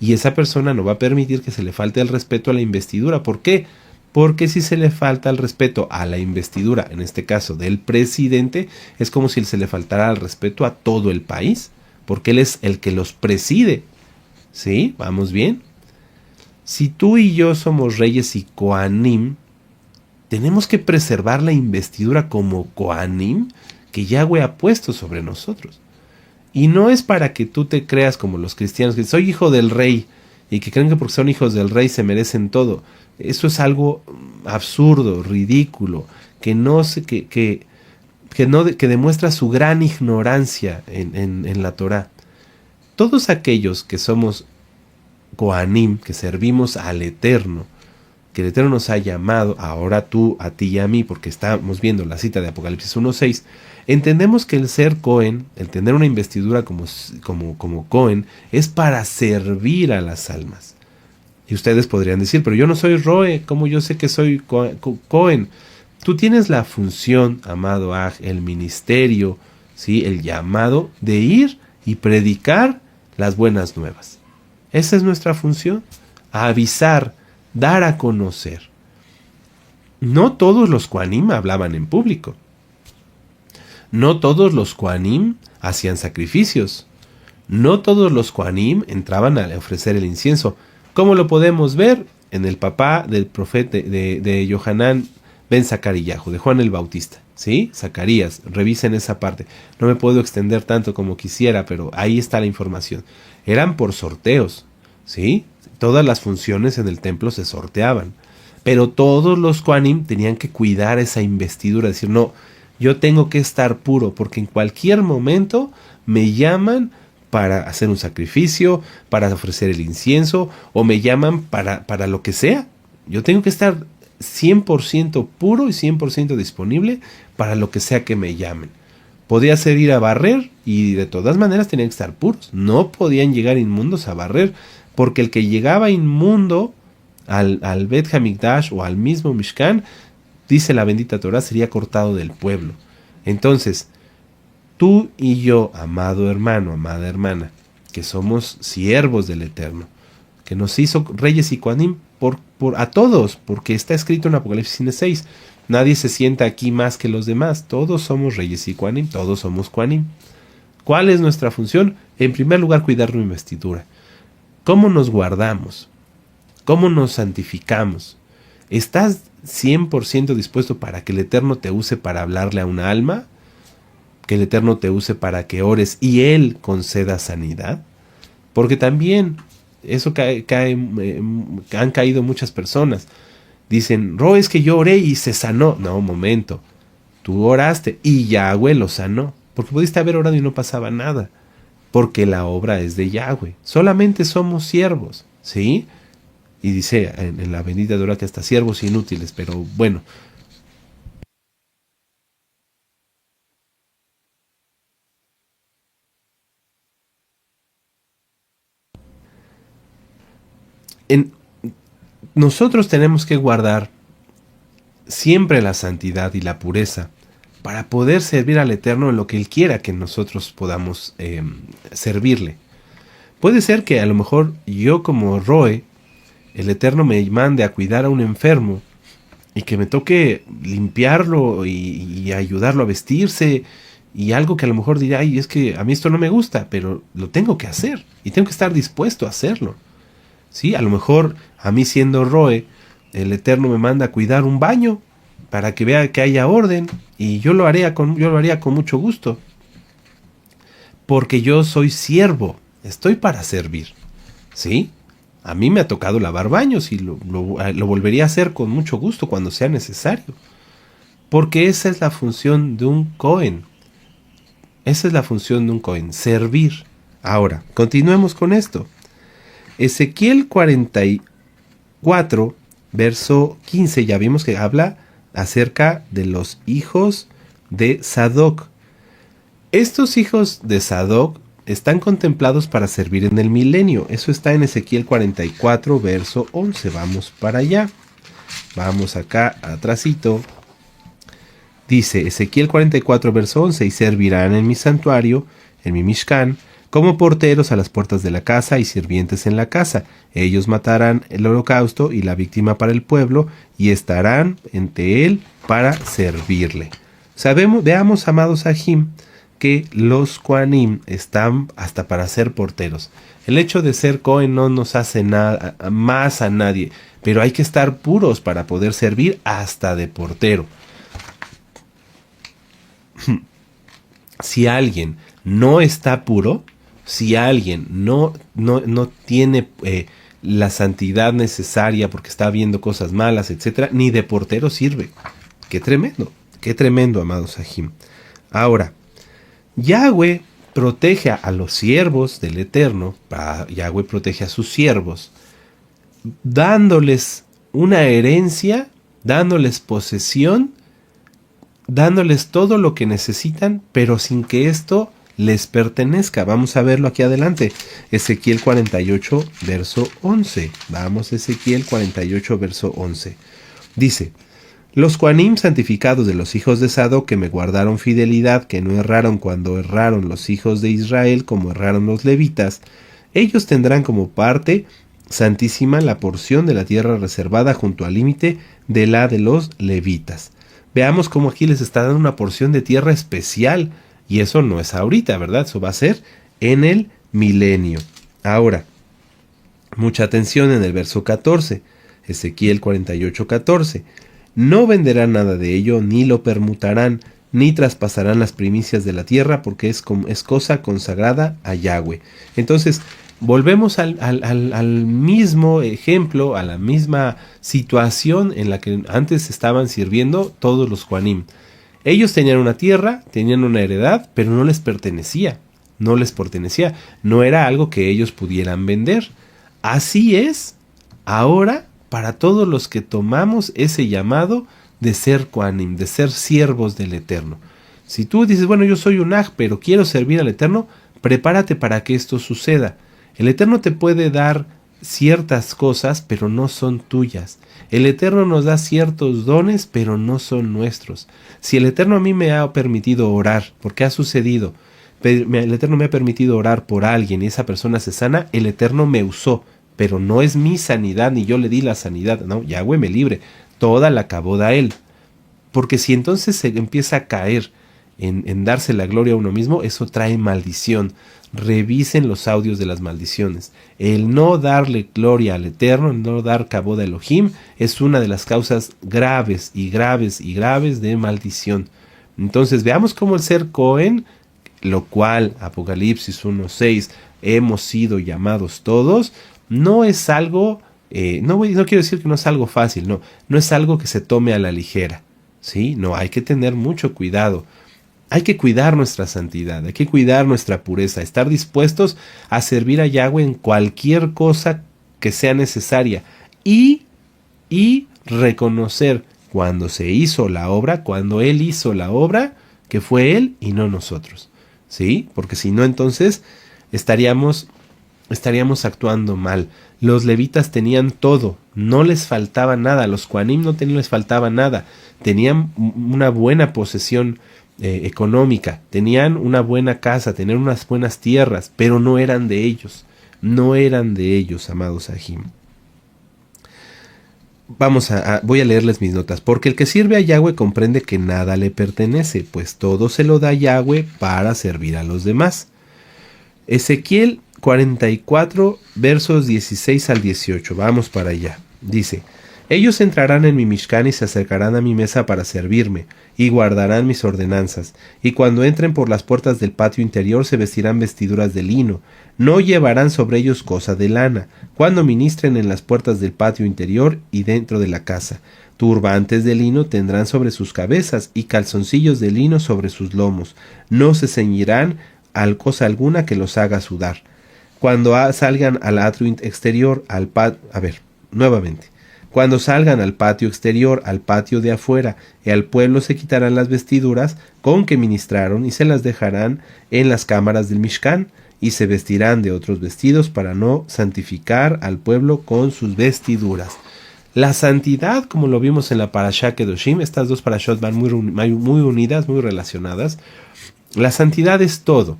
Y esa persona no va a permitir que se le falte el respeto a la investidura. ¿Por qué? Porque si se le falta el respeto a la investidura, en este caso del presidente, es como si se le faltara el respeto a todo el país, porque él es el que los preside. ¿Sí? ¿Vamos bien? Si tú y yo somos reyes y Kohanim, tenemos que preservar la investidura como Kohanim que Yahweh ha puesto sobre nosotros. Y no es para que tú te creas como los cristianos, que soy hijo del rey, y que creen que porque son hijos del rey se merecen todo. Eso es algo absurdo, ridículo, que demuestra su gran ignorancia en la Torá. Todos aquellos que somos Kohanim, que servimos al Eterno, que el Eterno nos ha llamado, ahora tú, a ti y a mí, porque estamos viendo la cita de Apocalipsis 1.6, entendemos que el ser Cohen, el tener una investidura como Cohen, es para servir a las almas. Y ustedes podrían decir, pero yo no soy Roe, ¿cómo yo sé que soy Cohen? Tú tienes la función, amado Aj, el ministerio, ¿sí? El llamado de ir y predicar las buenas nuevas. Esa es nuestra función, avisar, dar a conocer. No todos los Kohanim hablaban en público. No todos los Kohanim hacían sacrificios. No todos los Kohanim entraban a ofrecer el incienso. ¿Cómo lo podemos ver? En el papá del profeta de Yohanan ben Zacarías, de Juan el Bautista. ¿Sí? Zacarías, revisen esa parte. No me puedo extender tanto como quisiera, pero ahí está la información. Eran por sorteos, ¿sí? Todas las funciones en el templo se sorteaban. Pero todos los Kohanim tenían que cuidar esa investidura, decir, no, yo tengo que estar puro, porque en cualquier momento me llaman para hacer un sacrificio, para ofrecer el incienso, o me llaman para lo que sea. Yo tengo que estar 100% puro y 100% disponible para lo que sea que me llamen. Podía ser ir a barrer y de todas maneras tenían que estar puros. No podían llegar inmundos a barrer, porque el que llegaba inmundo al Bet Hamikdash o al mismo Mishkan, dice la bendita Torah, sería cortado del pueblo. Entonces, tú y yo, amado hermano, amada hermana, que somos siervos del Eterno, que nos hizo reyes y Kohanim a todos, porque está escrito en Apocalipsis 6, nadie se sienta aquí más que los demás, todos somos reyes y Kohanim, todos somos Kohanim. ¿Cuál es nuestra función? En primer lugar, cuidar nuestra investidura. ¿Cómo nos guardamos? ¿Cómo nos santificamos? ¿Estás 100% dispuesto para que el Eterno te use para hablarle a una alma? ¿Que el Eterno te use para que ores y Él conceda sanidad? Porque también eso han caído muchas personas. Dicen, Ro, es que yo oré y se sanó. No, un momento. Tú oraste y Yahweh lo sanó. Porque pudiste haber orado y no pasaba nada. porque la obra es de Yahweh. Solamente somos siervos, ¿sí? Y dice en la bendita Torá que hasta siervos inútiles, pero bueno. Nosotros tenemos que guardar siempre la santidad y la pureza para poder servir al Eterno en lo que Él quiera que nosotros podamos servirle. Puede ser que a lo mejor yo como Roe, el Eterno me mande a cuidar a un enfermo y que me toque limpiarlo y ayudarlo a vestirse y algo que a lo mejor dirá, ay, es que a mí esto no me gusta, pero lo tengo que hacer y tengo que estar dispuesto a hacerlo. ¿Sí? A lo mejor a mí siendo Roe, el Eterno me manda a cuidar un baño para que vea que haya orden y yo lo haría con mucho gusto. Porque yo soy siervo, estoy para servir. ¿Sí? A mí me ha tocado lavar baños y lo volvería a hacer con mucho gusto cuando sea necesario. Porque esa es la función de un Cohen. Esa es la función de un Cohen, servir. Ahora, continuemos con esto. Ezequiel 44, verso 15, ya vimos que habla acerca de los hijos de Sadoc. Estos hijos de Sadoc están contemplados para servir en el milenio. Eso está en Ezequiel 44, verso 11. Vamos para allá. Vamos acá atrásito. Dice Ezequiel 44, verso 11, y servirán en mi santuario, en mi Mishkan, como porteros a las puertas de la casa y sirvientes en la casa. Ellos matarán el holocausto y la víctima para el pueblo y estarán ante él para servirle. Veamos, amados Ajim, que los Kohanim están hasta para ser porteros. El hecho de ser Cohen no nos hace nada más a nadie, pero hay que estar puros para poder servir hasta de portero. Si alguien no está puro, si alguien no tiene la santidad necesaria porque está viendo cosas malas, etc., ni de portero sirve. Qué tremendo, amados Ajim. Ahora, Yahweh protege a los siervos del Eterno, Yahweh protege a sus siervos, dándoles una herencia, dándoles posesión, dándoles todo lo que necesitan, pero sin que esto les pertenezca. Vamos a verlo aquí adelante. Ezequiel 48, verso 11. Vamos, Ezequiel 48, verso 11. Dice: los Kohanim santificados de los hijos de Sadoc, que me guardaron fidelidad, que no erraron cuando erraron los hijos de Israel, como erraron los levitas, ellos tendrán como parte santísima la porción de la tierra reservada junto al límite de la de los levitas. Veamos cómo aquí les está dando una porción de tierra especial, y eso no es ahorita, ¿verdad? Eso va a ser en el milenio. Ahora, mucha atención en el verso 14, Ezequiel 48, 14. No venderán nada de ello, ni lo permutarán, ni traspasarán las primicias de la tierra, porque es cosa consagrada a Yahweh. Entonces, volvemos al mismo ejemplo, a la misma situación en la que antes estaban sirviendo todos los Kohanim. Ellos tenían una tierra, tenían una heredad, pero no les pertenecía. No era algo que ellos pudieran vender. Así es ahora para todos los que tomamos ese llamado de ser Kohanim, de ser siervos del Eterno. Si tú dices, bueno, yo soy un Aj, pero quiero servir al Eterno, prepárate para que esto suceda. El Eterno te puede dar ciertas cosas, pero no son tuyas. El Eterno nos da ciertos dones, pero no son nuestros. Si el Eterno a mí me ha permitido orar, porque ha sucedido, el Eterno me ha permitido orar por alguien y esa persona se sana, el Eterno me usó, pero no es mi sanidad, ni yo le di la sanidad. No, Yahweh me libre, toda la acabó da él. Porque si entonces se empieza a caer en darse la gloria a uno mismo, eso trae maldición. Revisen los audios de las maldiciones. El no darle gloria al Eterno, el no dar Kabod a Elohim, es una de las causas graves de maldición. Entonces veamos cómo el ser Cohen, lo cual Apocalipsis 1:6 hemos sido llamados todos, no es algo, no quiero decir que no es algo fácil, no es algo que se tome a la ligera, ¿sí? No, hay que tener mucho cuidado. Hay que cuidar nuestra santidad, hay que cuidar nuestra pureza, estar dispuestos a servir a Yahweh en cualquier cosa que sea necesaria y reconocer cuando se hizo la obra, cuando Él hizo la obra, que fue Él y no nosotros, ¿sí? Porque si no, entonces estaríamos actuando mal. Los levitas tenían todo, no les faltaba nada, los Kohanim no les faltaba nada, tenían una buena posesión económica, tenían una buena casa, tenían unas buenas tierras, pero no eran de ellos, amados Ajim. Voy a leerles mis notas. Porque el que sirve a Yahweh comprende que nada le pertenece, pues todo se lo da Yahweh para servir a los demás. Ezequiel 44, versos 16 al 18. Vamos para allá. Dice: ellos entrarán en mi Mishkan y se acercarán a mi mesa para servirme, y guardarán mis ordenanzas. Y cuando entren por las puertas del patio interior se vestirán vestiduras de lino. No llevarán sobre ellos cosa de lana, cuando ministren en las puertas del patio interior y dentro de la casa. Turbantes de lino tendrán sobre sus cabezas, y calzoncillos de lino sobre sus lomos. No se ceñirán a cosa alguna que los haga sudar. Cuando salgan al atrio exterior, cuando salgan al patio exterior, al patio de afuera, y al pueblo se quitarán las vestiduras con que ministraron y se las dejarán en las cámaras del Mishkan, y se vestirán de otros vestidos para no santificar al pueblo con sus vestiduras. La santidad, como lo vimos en la Parashá Kedoshim, estas dos parashot van muy unidas, muy relacionadas. La santidad es todo.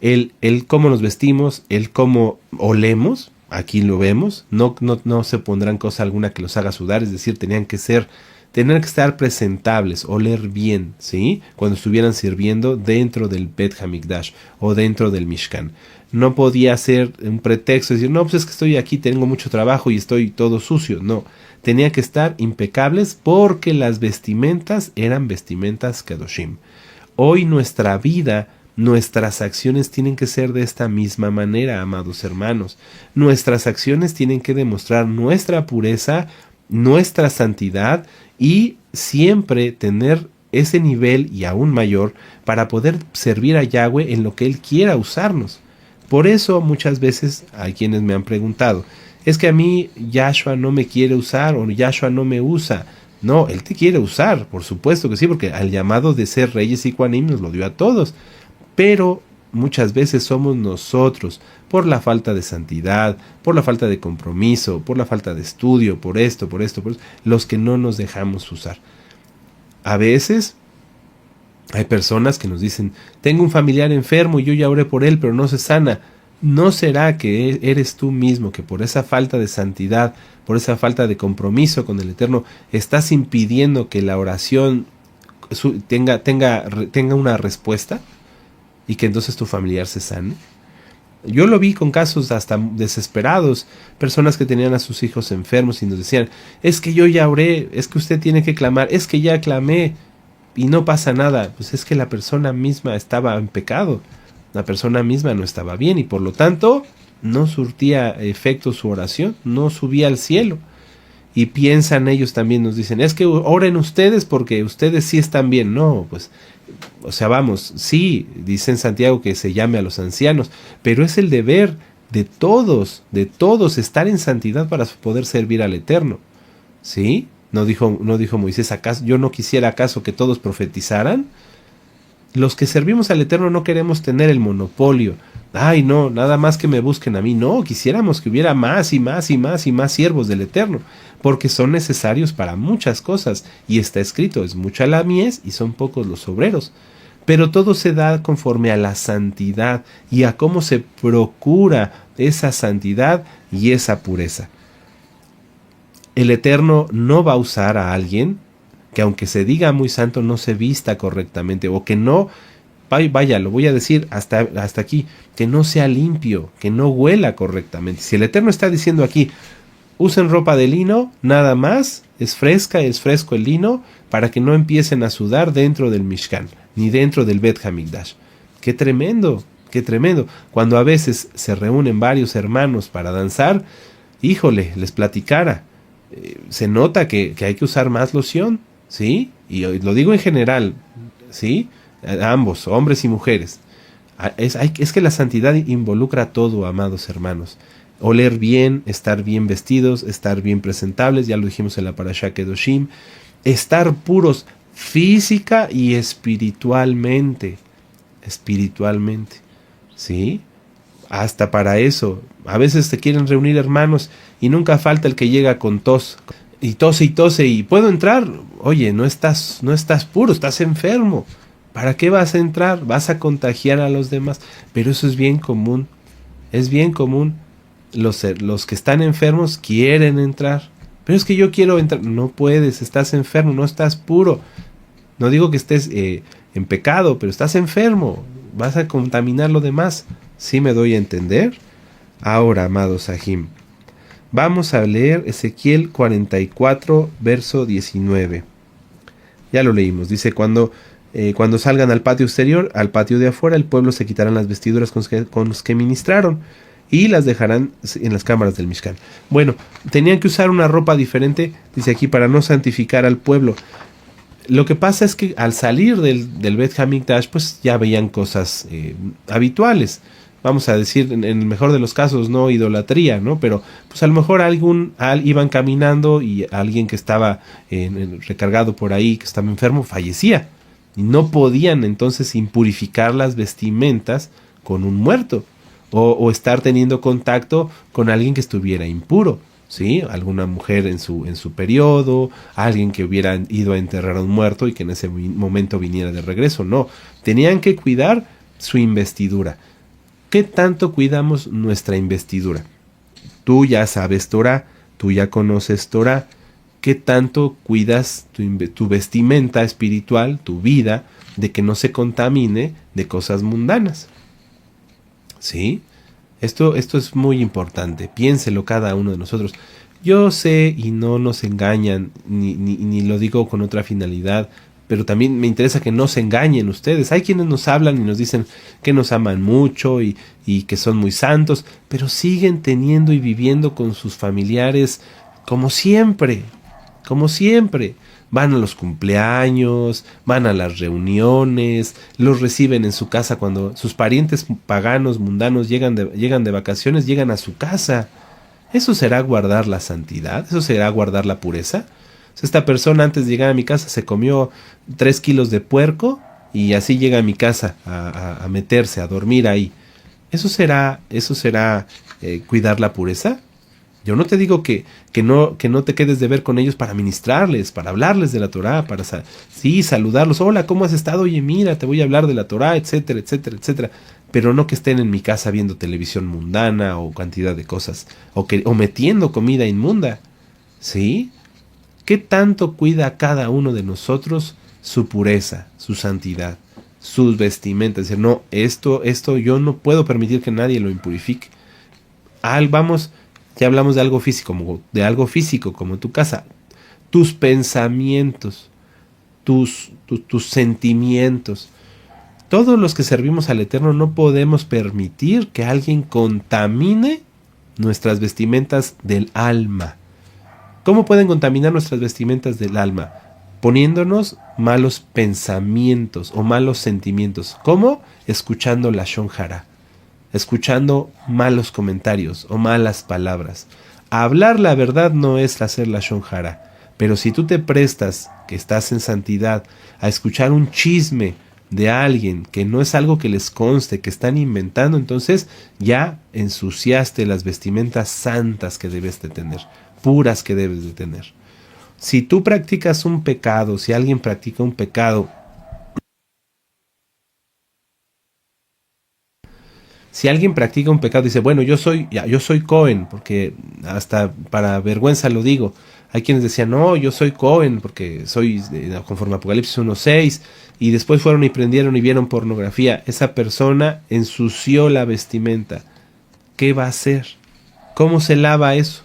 El cómo nos vestimos, el cómo olemos. Aquí lo vemos, no se pondrán cosa alguna que los haga sudar, es decir, tenían que estar presentables, oler bien, ¿sí? Cuando estuvieran sirviendo dentro del Bet Hamikdash o dentro del Mishkan. No podía ser un pretexto, decir, no, pues es que estoy aquí, tengo mucho trabajo y estoy todo sucio. No, tenía que estar impecables porque las vestimentas eran vestimentas Kedoshim. Hoy nuestra vida, nuestras acciones tienen que ser de esta misma manera, amados hermanos. Nuestras acciones tienen que demostrar nuestra pureza, nuestra santidad y siempre tener ese nivel y aún mayor para poder servir a Yahweh en lo que Él quiera usarnos. Por eso muchas veces hay quienes me han preguntado, es que a mí Yahshua no me quiere usar o Yahshua no me usa. No, Él te quiere usar, por supuesto que sí, porque al llamado de ser reyes y Kohanim nos lo dio a todos. Pero muchas veces somos nosotros, por la falta de santidad, por la falta de compromiso, por la falta de estudio, por esto, los que no nos dejamos usar. A veces hay personas que nos dicen, tengo un familiar enfermo y yo ya oré por él, pero no se sana. ¿No será que eres tú mismo que por esa falta de santidad, por esa falta de compromiso con el Eterno, estás impidiendo que la oración tenga una respuesta? Y que entonces tu familiar se sane. Yo lo vi con casos hasta desesperados, personas que tenían a sus hijos enfermos y nos decían, es que yo ya oré, es que usted tiene que clamar, es que ya clamé y no pasa nada. Pues es que la persona misma estaba en pecado, la persona misma no estaba bien y por lo tanto no surtía efecto su oración, no subía al cielo. Y piensan ellos también, nos dicen, es que oren ustedes porque ustedes sí están bien. No, pues, o sea, vamos, sí, dice en Santiago que se llame a los ancianos, pero es el deber de todos, estar en santidad para poder servir al Eterno. ¿Sí? No dijo Moisés, ¿acaso yo no quisiera acaso que todos profetizaran? Los que servimos al Eterno no queremos tener el monopolio. Ay, no, nada más que me busquen a mí. No, quisiéramos que hubiera más y más y más y más siervos del Eterno, porque son necesarios para muchas cosas. Y está escrito, es mucha la mies y son pocos los obreros. Pero todo se da conforme a la santidad y a cómo se procura esa santidad y esa pureza. El Eterno no va a usar a alguien que aunque se diga muy santo no se vista correctamente o que no, vaya, lo voy a decir hasta aquí, que no sea limpio, que no huela correctamente. Si el Eterno está diciendo aquí, usen ropa de lino, nada más, es fresco el lino, para que no empiecen a sudar dentro del Mishkan, ni dentro del Bet Hamikdash. ¡Qué tremendo! ¡Qué tremendo! Cuando a veces se reúnen varios hermanos para danzar, híjole, les platicara, se nota que hay que usar más loción, ¿sí? Y lo digo en general, ¿sí? a ambos, hombres y mujeres. Es que la santidad involucra todo, amados hermanos. Oler bien, estar bien vestidos, estar bien presentables, ya lo dijimos en la Parashá Kedoshim, estar puros física y espiritualmente, ¿sí? Hasta para eso. A veces te quieren reunir hermanos y nunca falta el que llega con tos y tose y puedo entrar. Oye, no estás puro, estás enfermo. ¿Para qué vas a entrar? Vas a contagiar a los demás. Pero eso es bien común. Es bien común. Los que están enfermos quieren entrar. Pero es que yo quiero entrar. No puedes, estás enfermo, no estás puro. No digo que estés en pecado, pero estás enfermo. Vas a contaminar lo demás. ¿Sí me doy a entender? Ahora, amados Sahim, vamos a leer Ezequiel 44, verso 19. Ya lo leímos. Dice, cuando salgan al patio exterior, al patio de afuera, el pueblo se quitarán las vestiduras con los que ministraron y las dejarán en las cámaras del Mishkan. Bueno, tenían que usar una ropa diferente, dice aquí, para no santificar al pueblo. Lo que pasa es que al salir del Bet Hamikdash, pues ya veían cosas habituales. Vamos a decir, en el mejor de los casos, no idolatría, ¿no? Pero pues a lo mejor iban caminando y alguien que estaba recargado por ahí, que estaba enfermo, fallecía. Y no podían entonces impurificar las vestimentas con un muerto. O estar teniendo contacto con alguien que estuviera impuro. ¿Sí? Alguna mujer en su periodo, alguien que hubiera ido a enterrar a un muerto y que en ese momento viniera de regreso. No, tenían que cuidar su investidura. ¿Qué tanto cuidamos nuestra investidura? Tú ya sabes Torah, tú ya conoces Torah. ¿Qué tanto cuidas tu vestimenta espiritual, tu vida, de que no se contamine de cosas mundanas? ¿Sí? Esto es muy importante. Piénselo cada uno de nosotros. Yo sé y no nos engañan, ni lo digo con otra finalidad, pero también me interesa que no se engañen ustedes. Hay quienes nos hablan y nos dicen que nos aman mucho y que son muy santos, pero siguen teniendo y viviendo con sus familiares como siempre, como siempre. Van a los cumpleaños, van a las reuniones, los reciben en su casa cuando sus parientes paganos, mundanos llegan de vacaciones, llegan a su casa. ¿Eso será guardar la santidad? ¿Eso será guardar la pureza? O sea, esta persona antes de llegar a mi casa se comió 3 kilos de puerco y así llega a mi casa a meterse, a dormir ahí. ¿Eso será cuidar la pureza? Yo no te digo que no te quedes de ver con ellos para ministrarles, para hablarles de la Torah, para saludarlos. Hola, ¿cómo has estado? Oye, mira, te voy a hablar de la Torah, etcétera, etcétera, etcétera. Pero no que estén en mi casa viendo televisión mundana o cantidad de cosas, o metiendo comida inmunda. ¿Sí? ¿Qué tanto cuida cada uno de nosotros su pureza, su santidad, sus vestimentas? Es decir, no, esto yo no puedo permitir que nadie lo impurifique. Vamos. Ya hablamos de algo físico como tu casa, tus pensamientos, tus sentimientos. Todos los que servimos al Eterno no podemos permitir que alguien contamine nuestras vestimentas del alma. ¿Cómo pueden contaminar nuestras vestimentas del alma? Poniéndonos malos pensamientos o malos sentimientos. ¿Cómo? Escuchando la Lashon Hara. Escuchando malos comentarios o malas palabras. Hablar la verdad no es hacer la Lashon Hara, pero si tú te prestas, que estás en santidad, a escuchar un chisme de alguien que no es algo que les conste, que están inventando, entonces ya ensuciaste las vestimentas santas que debes de tener, puras que debes de tener. Si tú practicas un pecado, si alguien practica un pecado, si alguien practica un pecado y dice, bueno, yo soy Cohen, porque hasta para vergüenza lo digo. Hay quienes decían, no, yo soy Cohen, porque soy conforme a Apocalipsis 1:6, y después fueron y prendieron y vieron pornografía. Esa persona ensució la vestimenta. ¿Qué va a hacer? ¿Cómo se lava eso?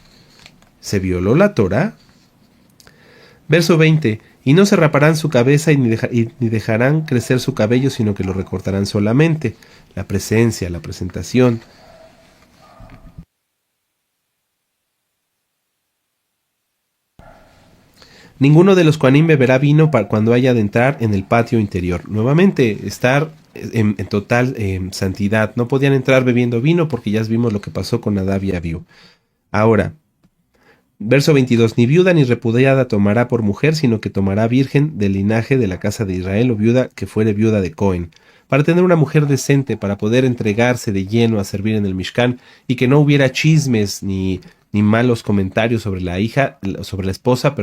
¿Se violó la Torah? Verso 20. Y no se raparán su cabeza y ni dejarán crecer su cabello, sino que lo recortarán solamente. La presencia, la presentación. Ninguno de los Kohanim beberá vino cuando haya de entrar en el patio interior. Nuevamente, estar en total santidad. No podían entrar bebiendo vino porque ya vimos lo que pasó con Nadab y Abiú. Ahora, verso 22. Ni viuda ni repudiada tomará por mujer, sino que tomará virgen del linaje de la casa de Israel o viuda que fuere viuda de Cohen. Para tener una mujer decente, para poder entregarse de lleno a servir en el Mishkan y que no hubiera chismes ni malos comentarios sobre la esposa,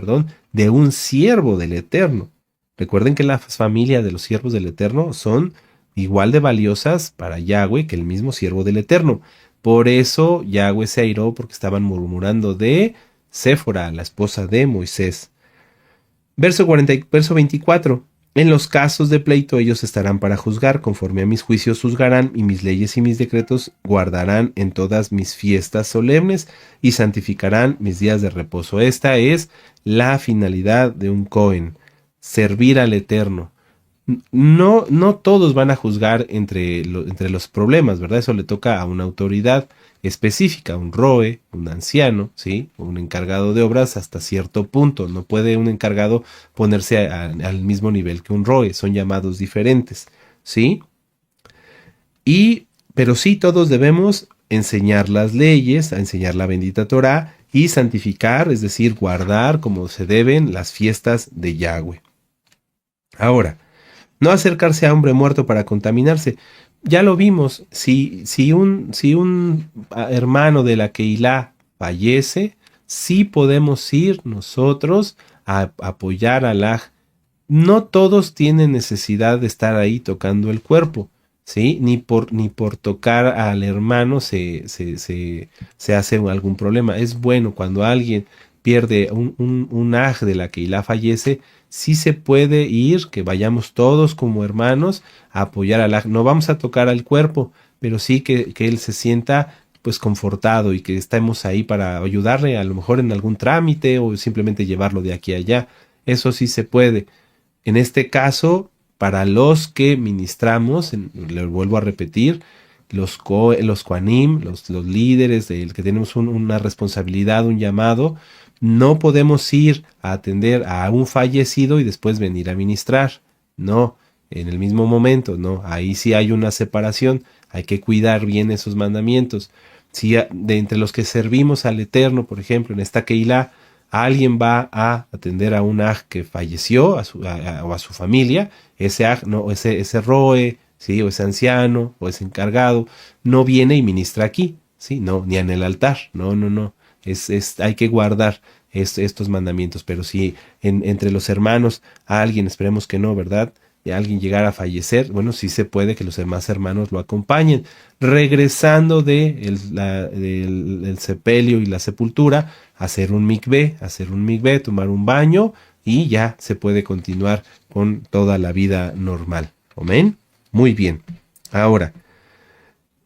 de un siervo del Eterno. Recuerden que las familias de los siervos del Eterno son igual de valiosas para Yahweh que el mismo siervo del Eterno. Por eso Yahweh se airó porque estaban murmurando de Séfora, la esposa de Moisés. Verso 24. En los casos de pleito ellos estarán para juzgar, conforme a mis juicios juzgarán, y mis leyes y mis decretos guardarán en todas mis fiestas solemnes, y santificarán mis días de reposo. Esta es la finalidad de un Cohen, servir al Eterno. No todos van a juzgar entre los problemas, ¿verdad? Eso le toca a una autoridad específica, un roe, un anciano, ¿sí? Un encargado de obras hasta cierto punto. No puede un encargado ponerse al mismo nivel que un roe, son llamados diferentes, ¿sí? Pero sí todos debemos enseñar las leyes, a enseñar la bendita Torá y santificar, es decir, guardar como se deben las fiestas de Yahweh. Ahora, no acercarse a hombre muerto para contaminarse. Ya lo vimos, si un hermano de la Keilah fallece, sí podemos ir nosotros a apoyar a Alaj. No todos tienen necesidad de estar ahí tocando el cuerpo, ¿sí? Ni por tocar al hermano se hace algún problema. Es bueno cuando alguien pierde un aj de la Keilah fallece, sí se puede ir, que vayamos todos como hermanos a apoyar al aj. No vamos a tocar al cuerpo, pero sí que él se sienta pues confortado y que estemos ahí para ayudarle a lo mejor en algún trámite o simplemente llevarlo de aquí a allá. Eso sí se puede. En este caso, para los que ministramos, le vuelvo a repetir, los Kohanim, los líderes del que tenemos una responsabilidad, un llamado, no podemos ir a atender a un fallecido y después venir a ministrar. No, en el mismo momento, no. Ahí sí hay una separación. Hay que cuidar bien esos mandamientos. Si de entre los que servimos al Eterno, por ejemplo, en esta Keilah, alguien va a atender a un aj que falleció o a su familia, ese aj, no, ese roe, ¿sí? O ese anciano o ese encargado, no viene y ministra aquí, ¿sí? No, ni en el altar, no. Hay que guardar estos mandamientos, pero si entre los hermanos a alguien, esperemos que no, ¿verdad? Y alguien llegara a fallecer, bueno, sí se puede que los demás hermanos lo acompañen. Regresando del sepelio y la sepultura, hacer un mikvé, tomar un baño y ya se puede continuar con toda la vida normal. ¿Amén? Muy bien. Ahora,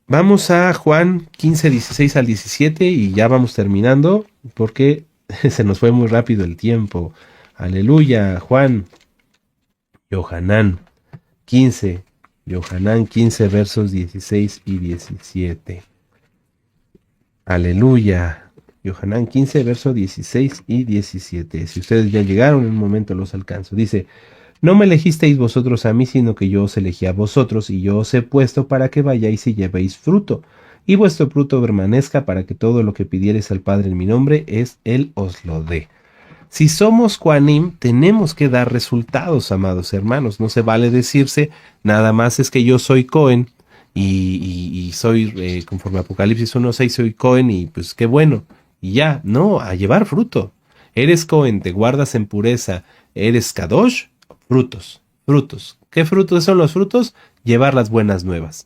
vamos a Juan 15, 16 al 17 y ya vamos terminando porque se nos fue muy rápido el tiempo. Aleluya, Juan. Yohanan 15, versos 16 y 17. Aleluya. Yohanan 15, versos 16 y 17. Si ustedes ya llegaron, en un momento los alcanzo. Dice: no me elegisteis vosotros a mí, sino que yo os elegí a vosotros, y yo os he puesto para que vayáis y llevéis fruto, y vuestro fruto permanezca, para que todo lo que pidiereis al Padre en mi nombre, Él os lo dé. Si somos Kohanim, tenemos que dar resultados, amados hermanos. No se vale decirse, nada más es que yo soy Cohen y soy, conforme a Apocalipsis 1:6, soy Cohen y pues qué bueno. Y ya, no, a llevar fruto. Eres Cohen, te guardas en pureza, eres Kadosh, frutos. ¿Qué frutos son los frutos? Llevar las buenas nuevas,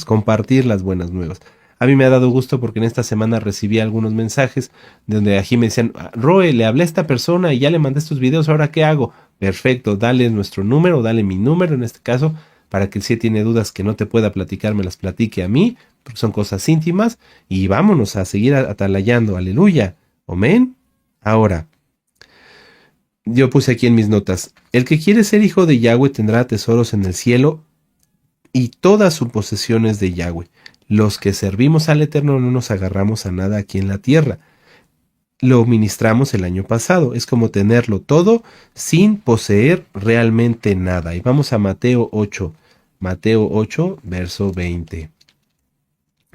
compartir las buenas nuevas. A mí me ha dado gusto porque en esta semana recibí algunos mensajes donde aquí me decían: Roe, le hablé a esta persona y ya le mandé estos videos, ¿ahora qué hago? Perfecto, dale nuestro número, dale mi número en este caso, para que si tiene dudas que no te pueda platicar, me las platique a mí, porque son cosas íntimas, y vámonos a seguir atalayando, aleluya, amén. Ahora, yo puse aquí en mis notas: el que quiere ser hijo de Yahweh tendrá tesoros en el cielo y todas sus posesiones de Yahweh. Los que servimos al Eterno no nos agarramos a nada aquí en la tierra. lo ministramos el año pasado. Es como tenerlo todo sin poseer realmente nada. Y vamos a Mateo 8. Mateo 8, verso 20.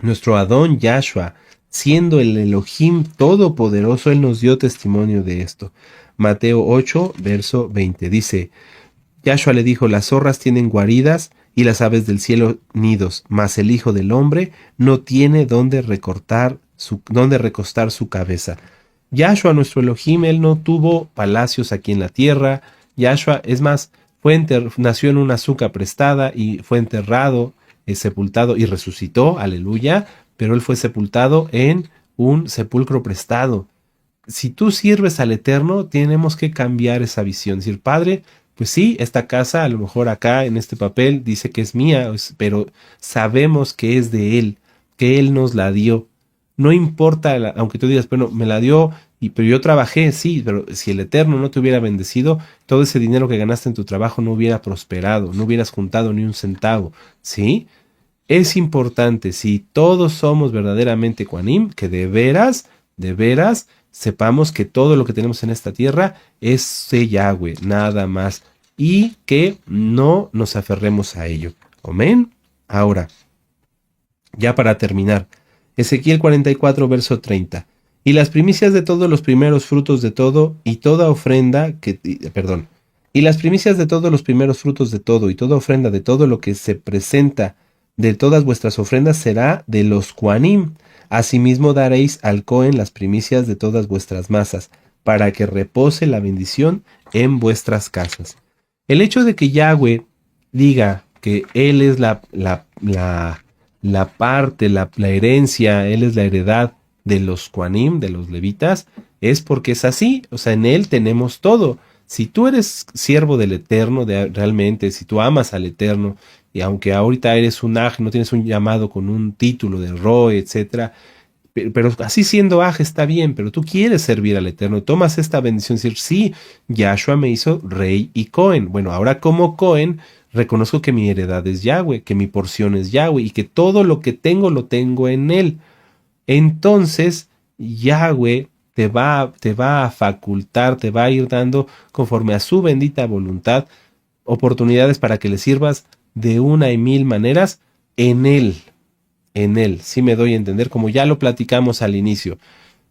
Nuestro Adón Yahshua, siendo el Elohim todopoderoso, él nos dio testimonio de esto. Mateo 8, verso 20. Dice, Yahshua le dijo, las zorras tienen guaridas y las aves del cielo nidos, mas el Hijo del Hombre no tiene dónde recostar su cabeza. Yahshua, nuestro Elohim, él no tuvo palacios aquí en la tierra. Yahshua, es más, nació en una azúcar prestada y fue enterrado, sepultado y resucitó, aleluya, pero él fue sepultado en un sepulcro prestado. Si tú sirves al Eterno, tenemos que cambiar esa visión. Decir, Padre, pues sí, esta casa, a lo mejor acá en este papel dice que es mía, pero sabemos que es de Él, que Él nos la dio. No importa, aunque tú digas, bueno, me la dio, pero yo trabajé, sí, pero si el Eterno no te hubiera bendecido, todo ese dinero que ganaste en tu trabajo no hubiera prosperado, no hubieras juntado ni un centavo, ¿sí? Es importante, si todos somos verdaderamente Kohanim, que de veras, sepamos que todo lo que tenemos en esta tierra es de Yahweh, nada más, y que no nos aferremos a ello. Amén. Ahora, ya para terminar, Ezequiel 44, verso 30. Y las primicias de todos los primeros frutos de todo, y toda ofrenda y las primicias de todos los primeros frutos de todo, y toda ofrenda de todo lo que se presenta de todas vuestras ofrendas será de los Kohanim. Asimismo daréis al Cohen las primicias de todas vuestras masas, para que repose la bendición en vuestras casas. El hecho de que Yahweh diga que Él es la parte, la herencia, Él es la heredad de los Kohanim, de los levitas, es porque es así, o sea, en Él tenemos todo. Si tú eres siervo del Eterno, realmente, si tú amas al Eterno, y aunque ahorita eres un aj, no tienes un llamado con un título de roe, etcétera, pero así siendo aj está bien, pero tú quieres servir al Eterno, tomas esta bendición, decir, sí, Yahshua me hizo rey y Cohen. Bueno, ahora como Cohen, reconozco que mi heredad es Yahweh, que mi porción es Yahweh, y que todo lo que tengo, lo tengo en Él. Entonces, Yahweh te va a facultar, te va a ir dando, conforme a su bendita voluntad, oportunidades para que le sirvas de una y mil maneras en Él. En Él, sí me doy a entender, como ya lo platicamos al inicio,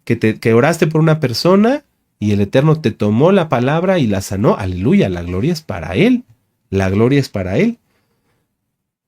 que oraste por una persona y el Eterno te tomó la palabra y la sanó. Aleluya, la gloria es para Él. La gloria es para Él.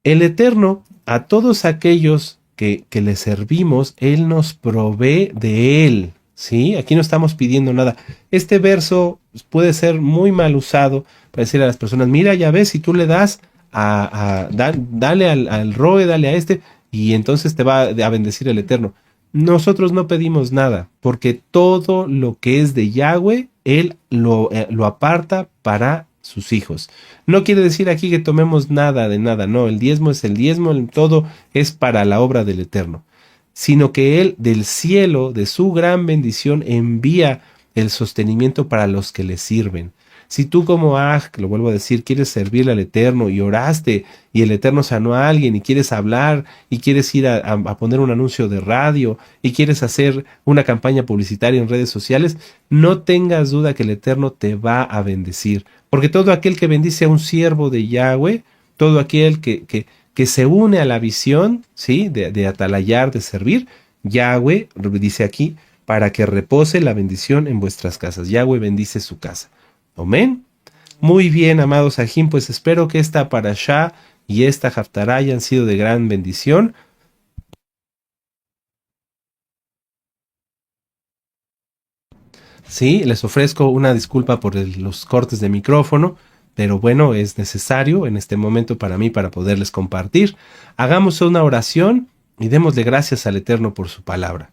El Eterno, a todos aquellos que le servimos, Él nos provee de Él. ¿Sí? Aquí no estamos pidiendo nada. Este verso puede ser muy mal usado para decir a las personas, mira, ya ves, si tú le das dale al roe, dale a este, y entonces te va a bendecir el Eterno. Nosotros no pedimos nada, porque todo lo que es de Yahweh, Él lo aparta para sus hijos. No quiere decir aquí que tomemos nada de nada, no, el diezmo es el diezmo, todo es para la obra del Eterno, sino que Él del cielo, de su gran bendición, envía el sostenimiento para los que le sirven. Si tú como lo vuelvo a decir, quieres servirle al Eterno y oraste y el Eterno sanó a alguien y quieres hablar y quieres ir a poner un anuncio de radio y quieres hacer una campaña publicitaria en redes sociales, no tengas duda que el Eterno te va a bendecir. Porque todo aquel que bendice a un siervo de Yahweh, todo aquel que se une a la visión, ¿sí? de atalayar, de servir, Yahweh, dice aquí, para que repose la bendición en vuestras casas. Yahweh bendice su casa. Amén. Muy bien, amados Ajim, pues espero que esta parashá y esta haftará hayan sido de gran bendición. Sí, les ofrezco una disculpa por los cortes de micrófono, pero bueno, es necesario en este momento para mí para poderles compartir. Hagamos una oración y démosle gracias al Eterno por su palabra.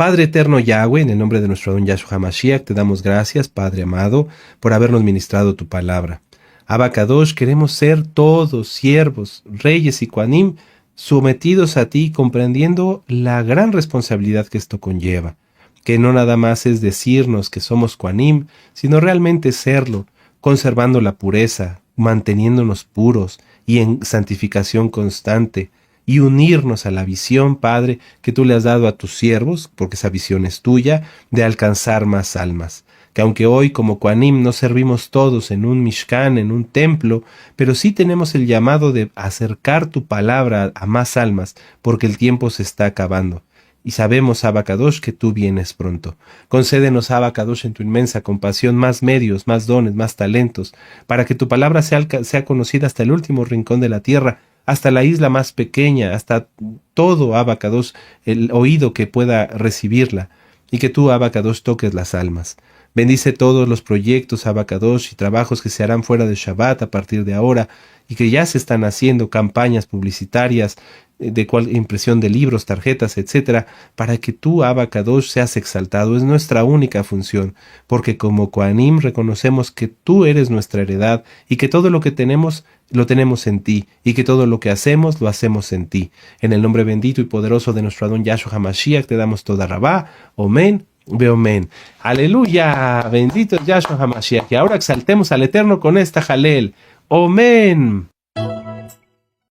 Padre eterno Yahweh, en el nombre de nuestro don Yahshua HaMashiach, te damos gracias, Padre amado, por habernos ministrado tu palabra. Abba Kadosh, queremos ser todos siervos, reyes y Kohanim, sometidos a ti, comprendiendo la gran responsabilidad que esto conlleva, que no nada más es decirnos que somos Kohanim, sino realmente serlo, conservando la pureza, manteniéndonos puros y en santificación constante, y unirnos a la visión, Padre, que tú le has dado a tus siervos, porque esa visión es tuya, de alcanzar más almas. Que aunque hoy como Kohanim no servimos todos en un Mishkan, en un templo, pero sí tenemos el llamado de acercar tu palabra a más almas, porque el tiempo se está acabando. Y sabemos, Abba Kadosh, que tú vienes pronto. Concédenos, Abba Kadosh, en tu inmensa compasión, más medios, más dones, más talentos, para que tu palabra sea conocida hasta el último rincón de la tierra, hasta la isla más pequeña, hasta todo, Abba Kadosh, el oído que pueda recibirla, y que tú, Abba Kadosh, toques las almas. Bendice todos los proyectos, Abba Kadosh, y trabajos que se harán fuera de Shabbat a partir de ahora, y que ya se están haciendo campañas publicitarias, de impresión de libros, tarjetas, etcétera, para que tú, Abba Kadosh, seas exaltado. Es nuestra única función, porque como Kohanim reconocemos que tú eres nuestra heredad y que todo lo que tenemos lo tenemos en ti, y que todo lo que hacemos lo hacemos en ti. En el nombre bendito y poderoso de nuestro Adón Yahshua HaMashiach te damos toda rabá. Amén. Beomen. Aleluya. Bendito es Yahshua HaMashiach. Y ahora exaltemos al Eterno con esta jalel. Amén.